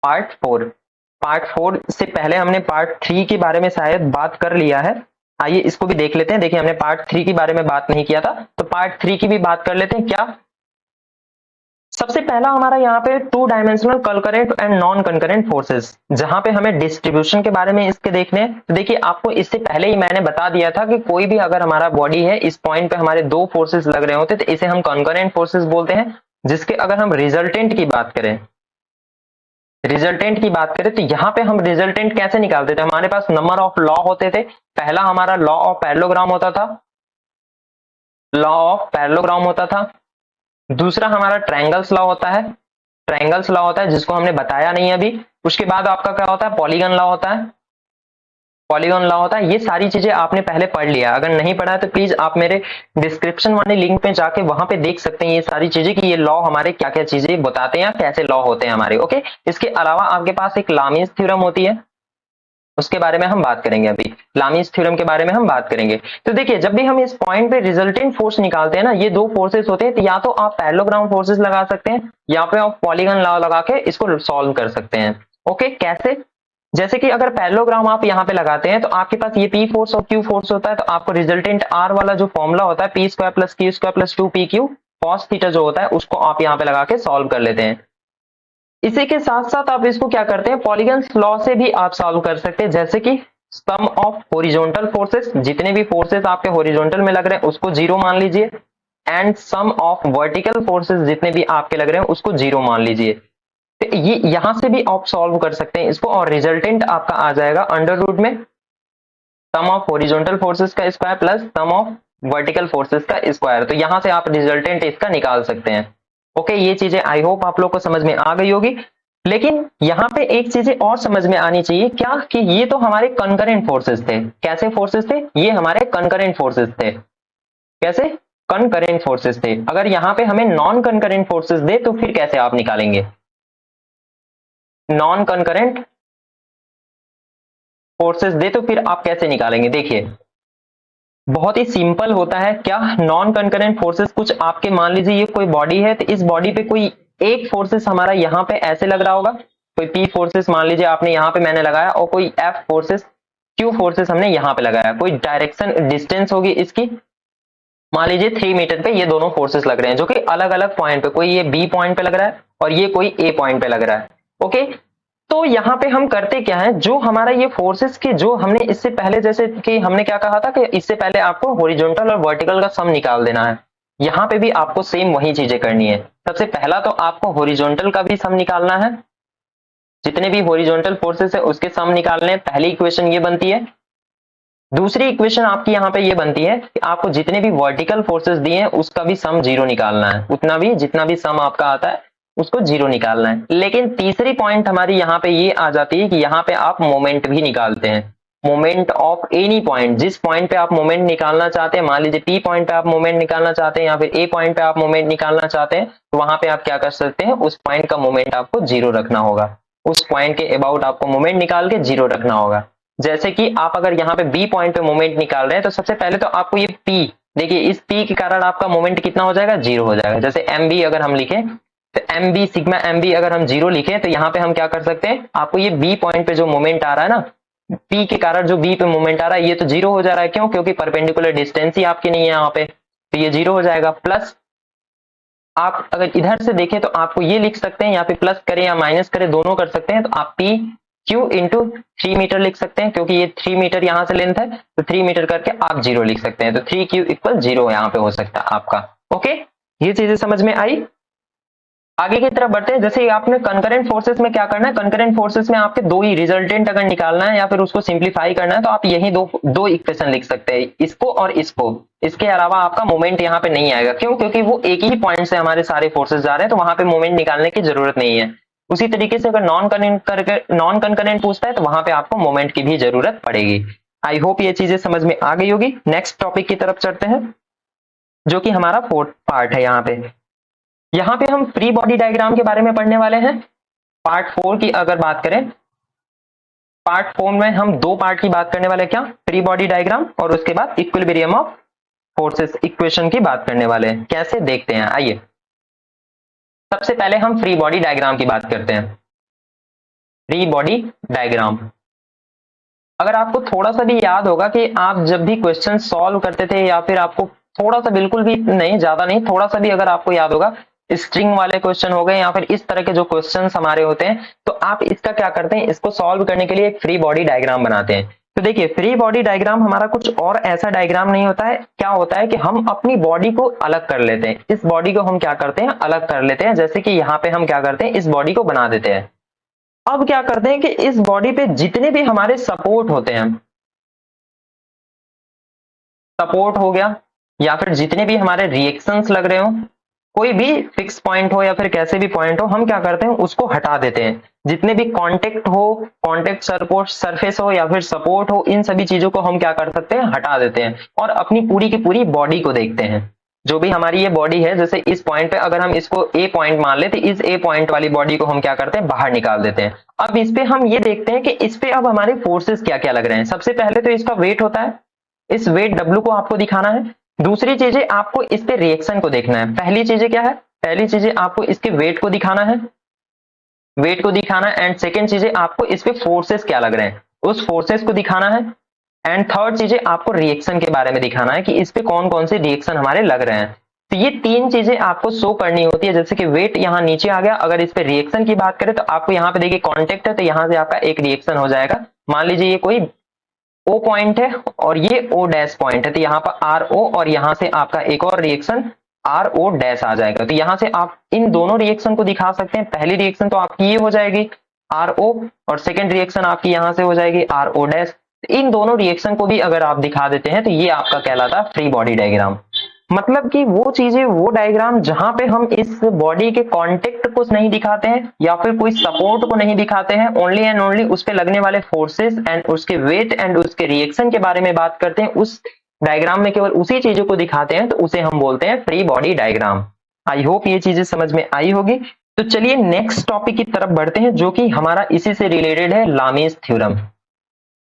पार्ट 4 से पहले हमने पार्ट 3 के बारे में शायद बात कर लिया है। आइए इसको भी देख लेते हैं। देखिए हमने पार्ट 3 के बारे में बात नहीं किया था, तो पार्ट 3 की भी बात कर लेते हैं। क्या सबसे पहला हमारा यहाँ पे 2 dimensional concurrent and non concurrent forces, जहां पे हमें डिस्ट्रीब्यूशन के बारे में इसके देखने हैं। तो देखिए आपको इससे पहले ही मैंने बता दिया था कि कोई भी अगर हमारा बॉडी है, इस पॉइंट पे हमारे 2 फोर्सेस लग रहे होते तो इसे हम कंकरेंट फोर्सेस बोलते हैं। जिसके अगर हम रिजल्टेंट की बात करें, तो यहाँ पे हम रिजल्टेंट कैसे निकालते थे, हमारे पास नंबर ऑफ लॉ होते थे। पहला हमारा लॉ ऑफ पैरेललोग्राम होता था, दूसरा हमारा ट्रायंगल्स लॉ होता है, जिसको हमने बताया नहीं अभी। उसके बाद आपका क्या होता है, पॉलीगन लॉ होता है। ये सारी चीजें आपने पहले पढ़ लिया, अगर नहीं पढ़ा है तो प्लीज आप मेरे डिस्क्रिप्शन वाले लिंक पे जाके वहां पे देख सकते हैं ये सारी चीजें, कि ये लॉ हमारे क्या क्या चीजें बताते हैं, कैसे लॉ होते हैं हमारे। ओके, इसके अलावा आपके पास एक लामीज थ्योरम होती है, उसके बारे में हम बात करेंगे। अभी लामीज थ्योरम के बारे में हम बात करेंगे। तो देखिए जब भी हम इस पॉइंट पे रिजल्टेंट फोर्स निकालते हैं ना, ये 2 फोर्सेस होते हैं, तो या तो आप पैरेललोग्राम फोर्सेस लगा सकते हैं या फिर आप पॉलीगन लॉ लगा के इसको सॉल्व कर सकते हैं। ओके, कैसे? जैसे कि अगर पैरेललोग्राम आप यहाँ पे लगाते हैं तो आपके पास ये P फोर्स और Q फोर्स होता है, तो आपको रिजल्टेंट R वाला जो फॉर्मूला होता है P² + Q² + 2PQ cos theta जो होता है, उसको आप यहाँ पे लगा के सॉल्व कर लेते हैं। इसी के साथ साथ आप इसको क्या करते हैं, पॉलीगन लॉ से भी आप सॉल्व कर सकते हैं। जैसे कि सम ऑफ हॉरिजॉन्टल फोर्सेस, जितने भी फोर्सेस आपके हॉरिजॉन्टल में लग रहे हैं उसको 0 मान लीजिए, and sum of vertical forces जितने भी आपके लग रहे हैं उसको 0 मान लीजिए। तो ये यहां से भी आप सॉल्व कर सकते हैं इसको, और रिजल्टेंट आपका आ जाएगा अंडर रूट में सम ऑफ हॉरिजॉन्टल फोर्सेस का square plus sum of vertical forces का स्क्वायर। तो यहां से आप रिजल्टेंट इसका निकाल सकते हैं। ओके, ये चीजें आई होप आप लोग को समझ में आ गई होगी। लेकिन यहाँ पे एक चीजें और समझ में आनी चाहिए, क्या कि ये तो हमारे कंकरेंट फोर्सेस थे। कैसे फोर्सेस थे? ये हमारे कंकरेंट फोर्सेस थे। कैसे? कंकरेंट फोर्सेस थे। अगर यहाँ पे हमें नॉन कंकरेंट फोर्सेस दे तो फिर कैसे आप निकालेंगे? नॉन कंकरेंट फोर्सेस दे तो फिर आप कैसे निकालेंगे? देखिए बहुत ही सिंपल होता है। क्या नॉन कंकरेंट फोर्सेस कुछ आपके, मान लीजिए ये कोई बॉडी है, तो इस बॉडी पे कोई एक फोर्सेस हमारा यहाँ पे ऐसे लग रहा होगा, कोई P फोर्सेस मान लीजिए आपने यहाँ पे मैंने लगाया, और कोई F फोर्सेस, Q फोर्सेस हमने यहाँ पे लगाया। कोई डायरेक्शन डिस्टेंस होगी इसकी, मान लीजिए 3 मीटर पे ये दोनों फोर्सेस लग रहे हैं जो कि अलग अलग पॉइंट पे, कोई ये बी पॉइंट पे लग रहा है और ये कोई ए पॉइंट पे लग रहा है। ओके, तो यहाँ पे हम करते क्या है, जो हमारा ये फोर्सेस की, जो हमने इससे पहले, जैसे कि हमने क्या कहा था कि इससे पहले आपको हॉरिजॉन्टल और वर्टिकल का सम निकाल देना है, यहाँ पे भी आपको सेम वही चीजें करनी है। सबसे पहला तो आपको हॉरिजॉन्टल का भी सम निकालना है, जितने भी हॉरिजॉन्टल फोर्सेस है उसके सम निकालने हैं। पहली इक्वेशन ये बनती है। दूसरी इक्वेशन आपकी यहाँ पे ये बनती है कि आपको जितने भी वर्टिकल फोर्सेस दिए हैं उसका भी सम जीरो निकालना है, उतना भी जितना भी सम आपका आता है उसको जीरो निकालना है। लेकिन तीसरी पॉइंट हमारी यहाँ पे ये आ जाती है कि यहाँ पे आप मोमेंट भी निकालते हैं, मोमेंट ऑफ एनी पॉइंट। जिस पॉइंट पे आप मोमेंट निकालना चाहते हैं, मान लीजिए P पॉइंट पे आप मोमेंट निकालना चाहते हैं या फिर A पॉइंट पे आप मोमेंट निकालना चाहते हैं, तो वहां पे आप क्या कर सकते हैं, उस पॉइंट का मोमेंट आपको जीरो रखना होगा, उस पॉइंट के अबाउट आपको मोमेंट निकाल के जीरो रखना होगा। जैसे कि आप अगर यहाँ पे बी पॉइंट पे मोमेंट निकाल रहे हैं, तो सबसे पहले तो आपको ये पी, देखिए इस पी के कारण आपका मोमेंट कितना हो जाएगा, जीरो हो जाएगा। जैसे एम बी अगर हम लिखें, तो M B sigma M B अगर हम जीरो लिखें, तो यहाँ पे हम क्या कर सकते हैं, आपको ये बी पॉइंट पे जो मोमेंट आ रहा है ना, पी के कारण जो बी पे मोमेंट आ रहा है, ये तो जीरो हो जा रहा है। क्यों? क्योंकि परपेंडिकुलर डिस्टेंस ही आपकी नहीं है यहाँ पे, तो ये जीरो हो जाएगा। प्लस आप अगर इधर से देखें तो आपको ये लिख सकते हैं, यहाँ पे प्लस करें या माइनस करें दोनों कर सकते हैं, तो आप पी क्यू इंटू 3 मीटर लिख सकते हैं, क्योंकि ये 3 मीटर यहाँ से लेंथ है, तो 3 मीटर करके आप जीरो लिख सकते हैं। तो 3Q इक्वल जीरो यहाँ पे हो सकता है आपका। ओके, ये चीजें समझ में आई। आगे की तरफ बढ़ते हैं। जैसे आपने कंकरेंट फोर्सेस में क्या करना है, कंकरेंट फोर्सेस में आपके दो ही रिजल्टेंट अगर निकालना है या फिर उसको सिंप्लीफाई करना है, तो आप यही दो इक्वेशन लिख सकते हैं, इसको और इसको। इसके अलावा आपका मोमेंट यहाँ पे नहीं आएगा। क्यों? क्योंकि वो एक ही पॉइंट से हमारे सारे फोर्सेस जा रहे हैं, तो वहां पे मोमेंट निकालने की जरूरत नहीं है। उसी तरीके से अगर नॉन कंकरेंट पूछता है, तो वहां पे आपको मोमेंट की भी जरूरत पड़ेगी। आई होप ये चीजें समझ में आ गई होगी। नेक्स्ट टॉपिक की तरफ चलते हैं, जो कि हमारा फोर्थ पार्ट है। यहाँ पे हम फ्री बॉडी डायग्राम के बारे में पढ़ने वाले हैं। पार्ट 4 की अगर बात करें, पार्ट 4 में हम दो पार्ट की बात करने वाले हैं, क्या, फ्री बॉडी डायग्राम और उसके बाद इक्विलिब्रियम ऑफ फोर्सेस इक्वेशन की बात करने वाले हैं। कैसे, देखते हैं, आइए। सबसे पहले हम फ्री बॉडी डायग्राम की बात करते हैं। फ्री बॉडी डायग्राम, अगर आपको थोड़ा सा भी याद होगा कि आप जब भी क्वेश्चन सॉल्व करते थे, या फिर आपको थोड़ा सा, बिल्कुल भी नहीं, ज्यादा नहीं, थोड़ा सा भी अगर आपको याद होगा, स्ट्रिंग वाले क्वेश्चन हो गए या फिर इस तरह के जो क्वेश्चंस हमारे होते हैं, तो आप इसका क्या करते हैं, इसको सॉल्व करने के लिए एक फ्री बॉडी डायग्राम बनाते हैं। तो देखिए, फ्री बॉडी डायग्राम हमारा कुछ और ऐसा डायग्राम नहीं होता है। क्या होता है कि हम अपनी बॉडी को अलग कर लेते हैं, इस बॉडी को हम क्या करते हैं, अलग कर लेते हैं। जैसे कि यहाँ पे हम क्या करते हैं, इस बॉडी को बना देते हैं। अब क्या करते हैं कि इस बॉडी पे जितने भी हमारे सपोर्ट होते हैं, सपोर्ट हो गया, या फिर जितने भी हमारे रिएक्शंस लग रहे हो, कोई भी फिक्स पॉइंट हो या फिर कैसे भी पॉइंट हो, हम क्या करते हैं, उसको हटा देते हैं। जितने भी कांटेक्ट हो, कांटेक्ट सरफेस हो या फिर सपोर्ट हो, इन सभी चीजों को हम क्या कर सकते हैं, हटा देते हैं, और अपनी पूरी की पूरी बॉडी को देखते हैं। जो भी हमारी ये बॉडी है, जैसे इस पॉइंट पे अगर हम इसको ए पॉइंट मान ले, तो इस ए पॉइंट वाली बॉडी को हम क्या करते हैं, बाहर निकाल देते हैं। अब इस पे हम ये देखते हैं कि इस पे अब हमारे फोर्सेस क्या क्या लग रहे हैं। सबसे पहले तो इसका वेट होता है, इस वेट W को आपको दिखाना है। दूसरी चीजें आपको इस पे रिएक्शन को देखना है। पहली चीजें क्या है, पहली चीजें आपको इसके वेट को दिखाना है, वेट को दिखाना है। एंड सेकेंड चीजें आपको इस पे फोर्सेस क्या लग रहे हैं, उस फोर्सेस को दिखाना है। एंड थर्ड चीजें आपको रिएक्शन के बारे में दिखाना है कि इस पे कौन कौन से रिएक्शन हमारे लग रहे हैं। तो ये तीन चीजें आपको शो करनी होती है। जैसे कि वेट यहाँ नीचे आ गया, अगर इस पे रिएक्शन की बात करें, तो आपको यहाँ पे देखिए कॉन्टेक्ट है, तो यहाँ से आपका एक रिएक्शन हो जाएगा। मान लीजिए ये कोई O पॉइंट है और ये O डैश पॉइंट है, तो यहाँ पर RO, और यहाँ से आपका एक और रिएक्शन RO डैश आ जाएगा। तो यहाँ से आप इन दोनों रिएक्शन को दिखा सकते हैं। पहली रिएक्शन तो आपकी ये हो जाएगी RO, और सेकेंड रिएक्शन आपकी यहाँ से हो जाएगी RO डैश। इन दोनों रिएक्शन को भी अगर आप दिखा देते हैं, तो ये आपका कहलाता है फ्री बॉडी डायग्राम। मतलब कि वो चीजें, वो डायग्राम जहां पे हम इस बॉडी के कांटेक्ट को नहीं दिखाते हैं या फिर कोई सपोर्ट को नहीं दिखाते हैं, ओनली एंड ओनली उस पे लगने वाले फोर्सेस एंड उसके वेट एंड उसके रिएक्शन के बारे में बात करते हैं, उस डायग्राम में केवल उसी चीजों को दिखाते हैं, तो उसे हम बोलते हैं free body diagram. I hope ये चीजें समझ में आई होगी। तो चलिए नेक्स्ट टॉपिक की तरफ बढ़ते हैं, जो कि हमारा इसी से रिलेटेड है, लामीज थ्योरम।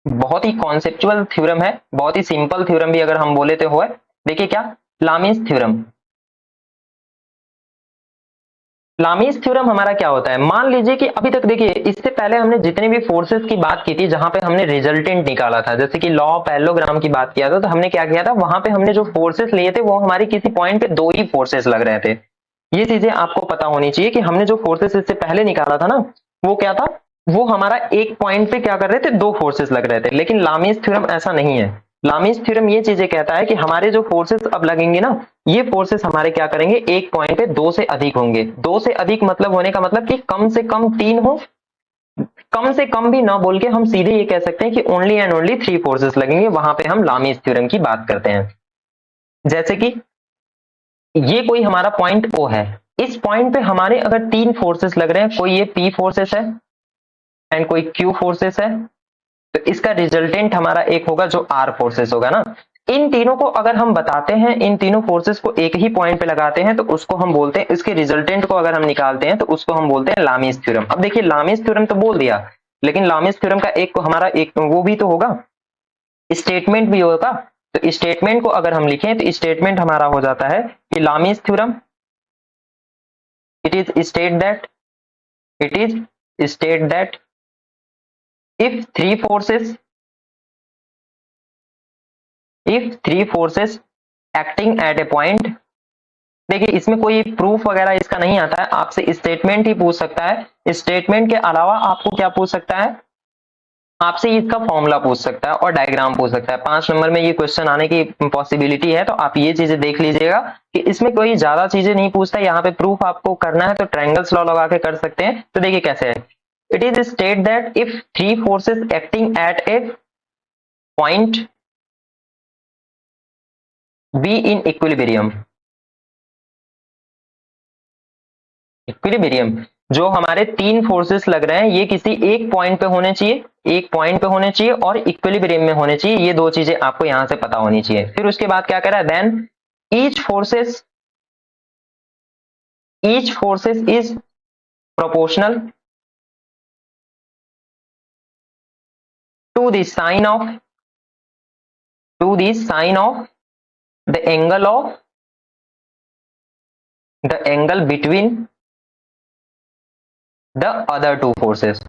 बहुत ही कॉन्सेप्चुअल थ्योरम है, बहुत ही सिंपल थ्योरम भी अगर हम बोले तो हो। देखिए क्या, लामीज थ्योरम। लामीज थ्योरम हमारा क्या होता है, मान लीजिए कि अभी तक देखिए इससे पहले हमने जितने भी फोर्सेस की बात की थी जहां पे हमने रिजल्टेंट निकाला था, जैसे कि लॉ ऑफ पैरेललोग्राम की बात किया था, तो हमने क्या किया था, वहां पे हमने जो फोर्सेस लिए थे वो हमारी किसी पॉइंट पे दो ही फोर्सेस लग रहे थे। ये चीजें आपको पता होनी चाहिए कि हमने जो फोर्सेस इससे पहले निकाला था ना, वो क्या था, वो हमारा एक पॉइंट पे क्या कर रहे थे, दो फोर्सेस लग रहे थे। लेकिन लामीज थ्योरम ऐसा नहीं है। लामीज थ्योरम ये चीजें कहता है कि हमारे जो फोर्सेस अब लगेंगे ना, ये फोर्सेस हमारे क्या करेंगे, एक पॉइंट पे दो से अधिक होंगे। दो से अधिक मतलब होने का मतलब कि कम से कम तीन हो, कम से कम भी ना बोल के हम सीधे ये कह सकते हैं कि only and only three forces लगेंगे, वहां पे हम लामीज थ्योरम की बात करते हैं। जैसे कि ये कोई हमारा पॉइंट ओ है, इस पॉइंट पे हमारे अगर तीन फोर्सेस लग रहे हैं, कोई ये पी फोर्सेस है एंड कोई क्यू फोर्सेस है, तो इसका रिजल्टेंट हमारा एक होगा जो आर फोर्सेस होगा ना। इन तीनों को अगर हम बताते हैं, इन तीनों फोर्सेस को एक ही पॉइंट पे लगाते हैं, तो उसको हम बोलते हैं, इसके रिजल्टेंट को अगर हम निकालते हैं तो उसको हम बोलते हैं लामीज थ्योरम। अब देखिए लामीज थ्योरम तो बोल दिया, लेकिन लामीज थ्योरम का एक हमारा एक वो भी तो होगा, स्टेटमेंट भी होगा। तो स्टेटमेंट को अगर हम लिखें तो स्टेटमेंट हमारा हो जाता है कि Lami's theorem, it is state that, it is state that if three forces, if three forces acting at a point, देखिए इसमें कोई प्रूफ वगैरह इसका नहीं आता है, आपसे स्टेटमेंट ही पूछ सकता है। स्टेटमेंट के अलावा आपको क्या पूछ सकता है, आपसे इसका फॉर्मूला पूछ सकता है और डायग्राम पूछ सकता है। 5 नंबर में ये क्वेश्चन आने की पॉसिबिलिटी है, तो आप ये चीजें देख लीजिएगा कि इसमें कोई ज्यादा चीजें नहीं पूछता। यहाँ पे प्रूफ आपको करना है तो ट्रायंगल्स लॉ लगा के कर सकते हैं। तो देखिए कैसे है, it is state that if three forces acting at A point be in equilibrium, equilibrium जो हमारे तीन फोर्सेस लग रहे हैं ये किसी एक पॉइंट पे होने चाहिए, एक पॉइंट पे होने चाहिए और इक्विलिब्रियम में होने चाहिए। ये दो चीजें आपको यहां से पता होनी चाहिए। फिर उसके बाद क्या कह रहा है, then each forces is proportional to the sine of, to the sine of the angle of, the angle between the other two forces,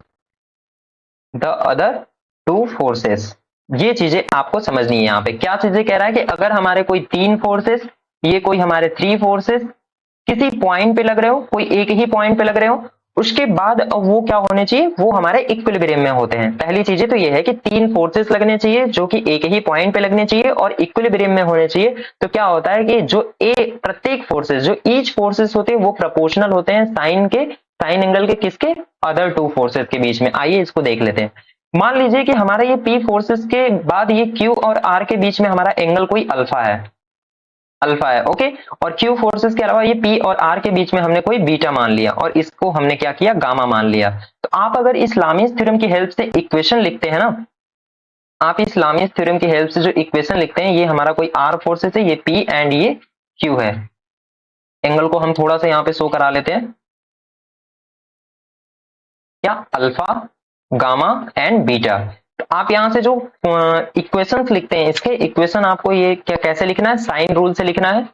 the other two forces. ये चीजें आपको समझनी है। यहाँ पे क्या चीजें कह रहा है कि अगर हमारे कोई तीन फोर्सेस, ये कोई हमारे थ्री फोर्सेस किसी पॉइंट पे लग रहे हो, कोई एक ही पॉइंट पे लग रहे हो, उसके बाद वो क्या होने चाहिए, वो हमारे इक्विलिब्रियम में होते हैं। पहली चीजें तो ये है कि तीन फोर्सेस लगने चाहिए जो कि एक ही पॉइंट पे लगने चाहिए और इक्विलिब्रियम में होने चाहिए। तो क्या होता है कि जो प्रत्येक फोर्सेस, जो ईच फोर्सेस होते हैं वो प्रोपोर्शनल होते हैं साइन के, साइन एंगल के, किसके, अदर टू फोर्सेस के बीच में। आइए इसको देख लेते हैं। मान लीजिए कि हमारा ये पी फोर्सेस के बाद ये क्यू और आर के बीच में हमारा एंगल कोई अल्फा है, अल्फा है, ओके। और क्यू फोर्सेस के अलावा ये पी और आर के बीच में हमने कोई बीटा मान लिया और इसको हमने क्या किया, गामा मान लिया। तो आप अगर इस लामीज थ्योरम की हेल्प से इक्वेशन लिखते हैं ना, आप इस लामीज थ्योरम की हेल्प से जो इक्वेशन लिखते हैं, ये हमारा कोई आर फोर्सेस है, ये पी एंड ये क्यू है। एंगल को हम थोड़ा सा यहाँ पे शो करा लेते हैं, क्या, अल्फा, गामा एंड बीटा। तो आप यहां से जो इक्वेशंस लिखते हैं, इसके इक्वेशन आपको ये क्या कैसे लिखना है, साइन रूल से लिखना है,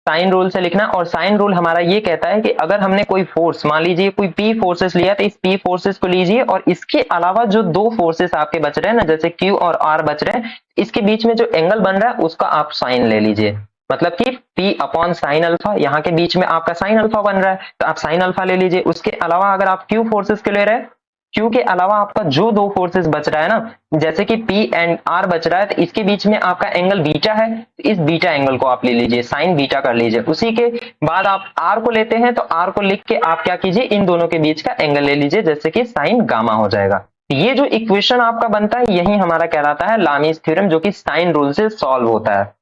साइन रूल से लिखना। और साइन रूल हमारा ये कहता है कि अगर हमने कोई फोर्स, मान लीजिए कोई पी फोर्सेस लिया, तो इस पी फोर्सेस को लीजिए और इसके अलावा जो दो फोर्सेस आपके बच रहे हैं ना, जैसे क्यू और आर बच रहे हैं, इसके बीच में जो एंगल बन रहा है उसका आप साइन ले लीजिए। मतलब कि पी अपॉन साइन अल्फा, यहाँ के बीच में आपका साइन अल्फा बन रहा है तो आप साइन अल्फा ले लीजिए। उसके अलावा अगर आप क्यू फोर्सेस के ले रहे हैं, क्यू के अलावा आपका जो दो फोर्सेस बच रहा है ना, जैसे कि पी एंड आर बच रहा है, तो इसके बीच में आपका एंगल बीटा है, तो इस बीटा एंगल को आप ले लीजिए, साइन बीटा कर लीजिए। उसी के बाद आप आर को लेते हैं, तो आर को लिख के आप क्या कीजिए, इन दोनों के बीच का एंगल ले लीजिए, जैसे कि साइन गामा हो जाएगा। ये जो इक्वेशन आपका बनता है यही हमारा कहलाता है लामीज थ्योरम, जो कि साइन रूल से सॉल्व होता है।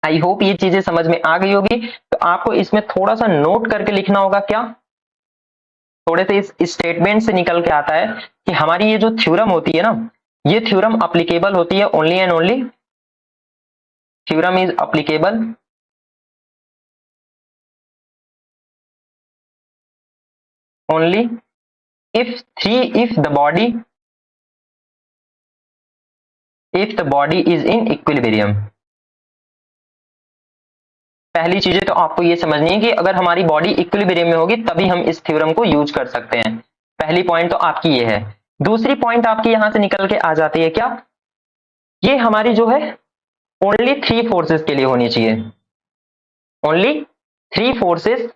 आई होप ये चीजें समझ में आ गई होगी। तो आपको इसमें थोड़ा सा नोट करके लिखना होगा, क्या, थोड़े से इस स्टेटमेंट से निकल के आता है कि हमारी ये जो थ्योरम होती है ना, ये थ्योरम अप्लीकेबल होती है only and only, theorem is applicable only if three if the body is in equilibrium, पहली चीजें तो आपको ये समझनी है कि अगर हमारी बॉडी इक्विलिब्रियम में होगी तभी हम इस थ्योरम को यूज कर सकते हैं। पहली पॉइंट तो आपकी ये है। दूसरी पॉइंट आपकी यहां से निकल के आ जाती है क्या, ये हमारी जो है ओनली 3 फोर्सेस के लिए होनी चाहिए, only 3 forces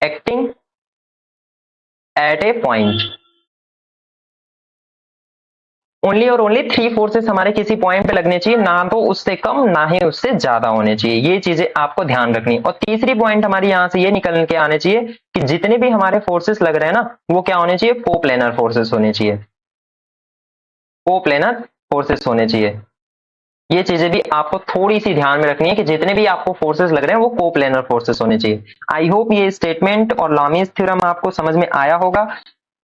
acting at A point, only और ओनली 3 फोर्सेस हमारे किसी पॉइंट पे लगने चाहिए, ना तो उससे कम ना ही उससे ज्यादा होने चाहिए। ये चीजें आपको ध्यान रखनी। और तीसरी पॉइंट हमारी यहां से ये निकल के आने चाहिए कि जितने भी हमारे फोर्सेस लग रहे हैं ना, वो क्या होने चाहिए, कोप्लेनर फोर्सेस होने चाहिए, कोप्लेनर फोर्सेस होने चाहिए। ये चीजें भी आपको थोड़ी सी ध्यान में रखनी है कि जितने भी आपको फोर्सेस लग रहे हैं वो कोप्लेनर फोर्सेस होने चाहिए। आई होप ये स्टेटमेंट और लामीज थ्योरम आपको समझ में आया होगा।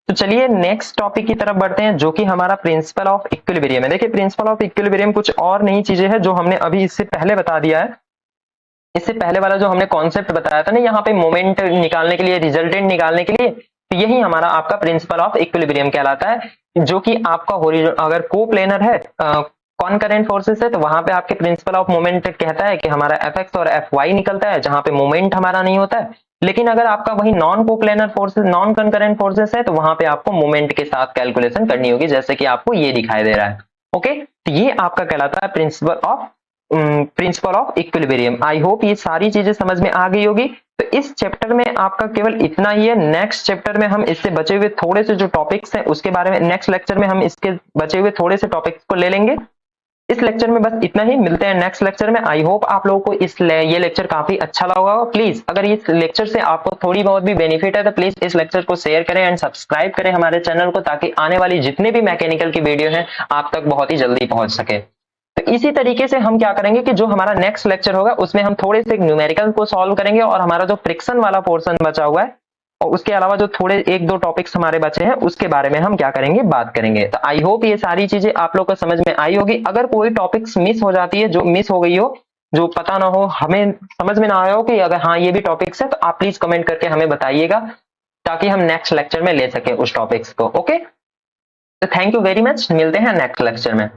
तो चलिए नेक्स्ट टॉपिक की तरफ बढ़ते हैं, जो कि हमारा प्रिंसिपल ऑफ इक्विलिब्रियम है। देखिए प्रिंसिपल ऑफ इक्विलिब्रियम कुछ और नई चीजें हैं जो हमने अभी इससे पहले बता दिया है। इससे पहले वाला जो हमने कॉन्सेप्ट बताया था ना यहाँ पे, मोमेंट निकालने के लिए, रिजल्टेंट निकालने के लिए, तो यही हमारा आपका प्रिंसिपल ऑफ इक्विलिब्रियम कहलाता है। जो कि आपका अगर कोप्लेनर है, कॉनकरेंट फोर्सेस है, तो वहां पे आपके प्रिंसिपल ऑफ मोमेंट कहता है कि हमारा एफ एक्स और एफ वाई निकलता है, जहां पे मोमेंट हमारा नहीं होता है। लेकिन अगर आपका वही non coplanar forces, non concurrent forces है, तो वहां पे आपको मोमेंट के साथ कैलकुलेशन करनी होगी, जैसे कि आपको ये दिखाई दे रहा है। ओके, तो ये आपका कहलाता है principle of equilibrium. I hope ये सारी चीजें समझ में आ गई होगी। तो इस चैप्टर में आपका केवल इतना ही है। नेक्स्ट चैप्टर में हम इससे बचे हुए थोड़े से जो टॉपिक्स हैं उसके बारे में, नेक्स्ट लेक्चर में हम इसके बचे हुए थोड़े से टॉपिक्स को ले लेंगे। इस लेक्चर में बस इतना ही, मिलते हैं नेक्स्ट लेक्चर में। आई होप आप लोगों को ये लेक्चर काफी अच्छा लगा होगा। प्लीज अगर इस लेक्चर से आपको थोड़ी बहुत भी बेनिफिट है तो प्लीज इस लेक्चर को शेयर करें एंड सब्सक्राइब करें हमारे चैनल को, ताकि आने वाली जितने भी मैकेनिकल की वीडियो हैं आप तक बहुत ही जल्दी पहुंच सके। तो इसी तरीके से हम क्या करेंगे कि जो हमारा नेक्स्ट लेक्चर होगा उसमें हम थोड़े से न्यूमेरिकल को सॉल्व करेंगे, और हमारा जो फ्रिक्शन वाला पोर्शन बचा हुआ है और उसके अलावा जो थोड़े 1-2 टॉपिक्स हमारे बचे हैं उसके बारे में हम क्या करेंगे, बात करेंगे। तो आई होप ये सारी चीजें आप लोग को समझ में आई होगी। अगर कोई टॉपिक्स मिस हो जाती है, जो मिस हो गई हो, जो पता ना हो, हमें समझ में ना आया हो कि अगर हाँ ये भी टॉपिक्स है, तो आप प्लीज कमेंट करके हमें बताइएगा, ताकि हम नेक्स्ट लेक्चर में ले सके उस टॉपिक्स को। ओके, तो थैंक यू वेरी मच, मिलते हैं नेक्स्ट लेक्चर में।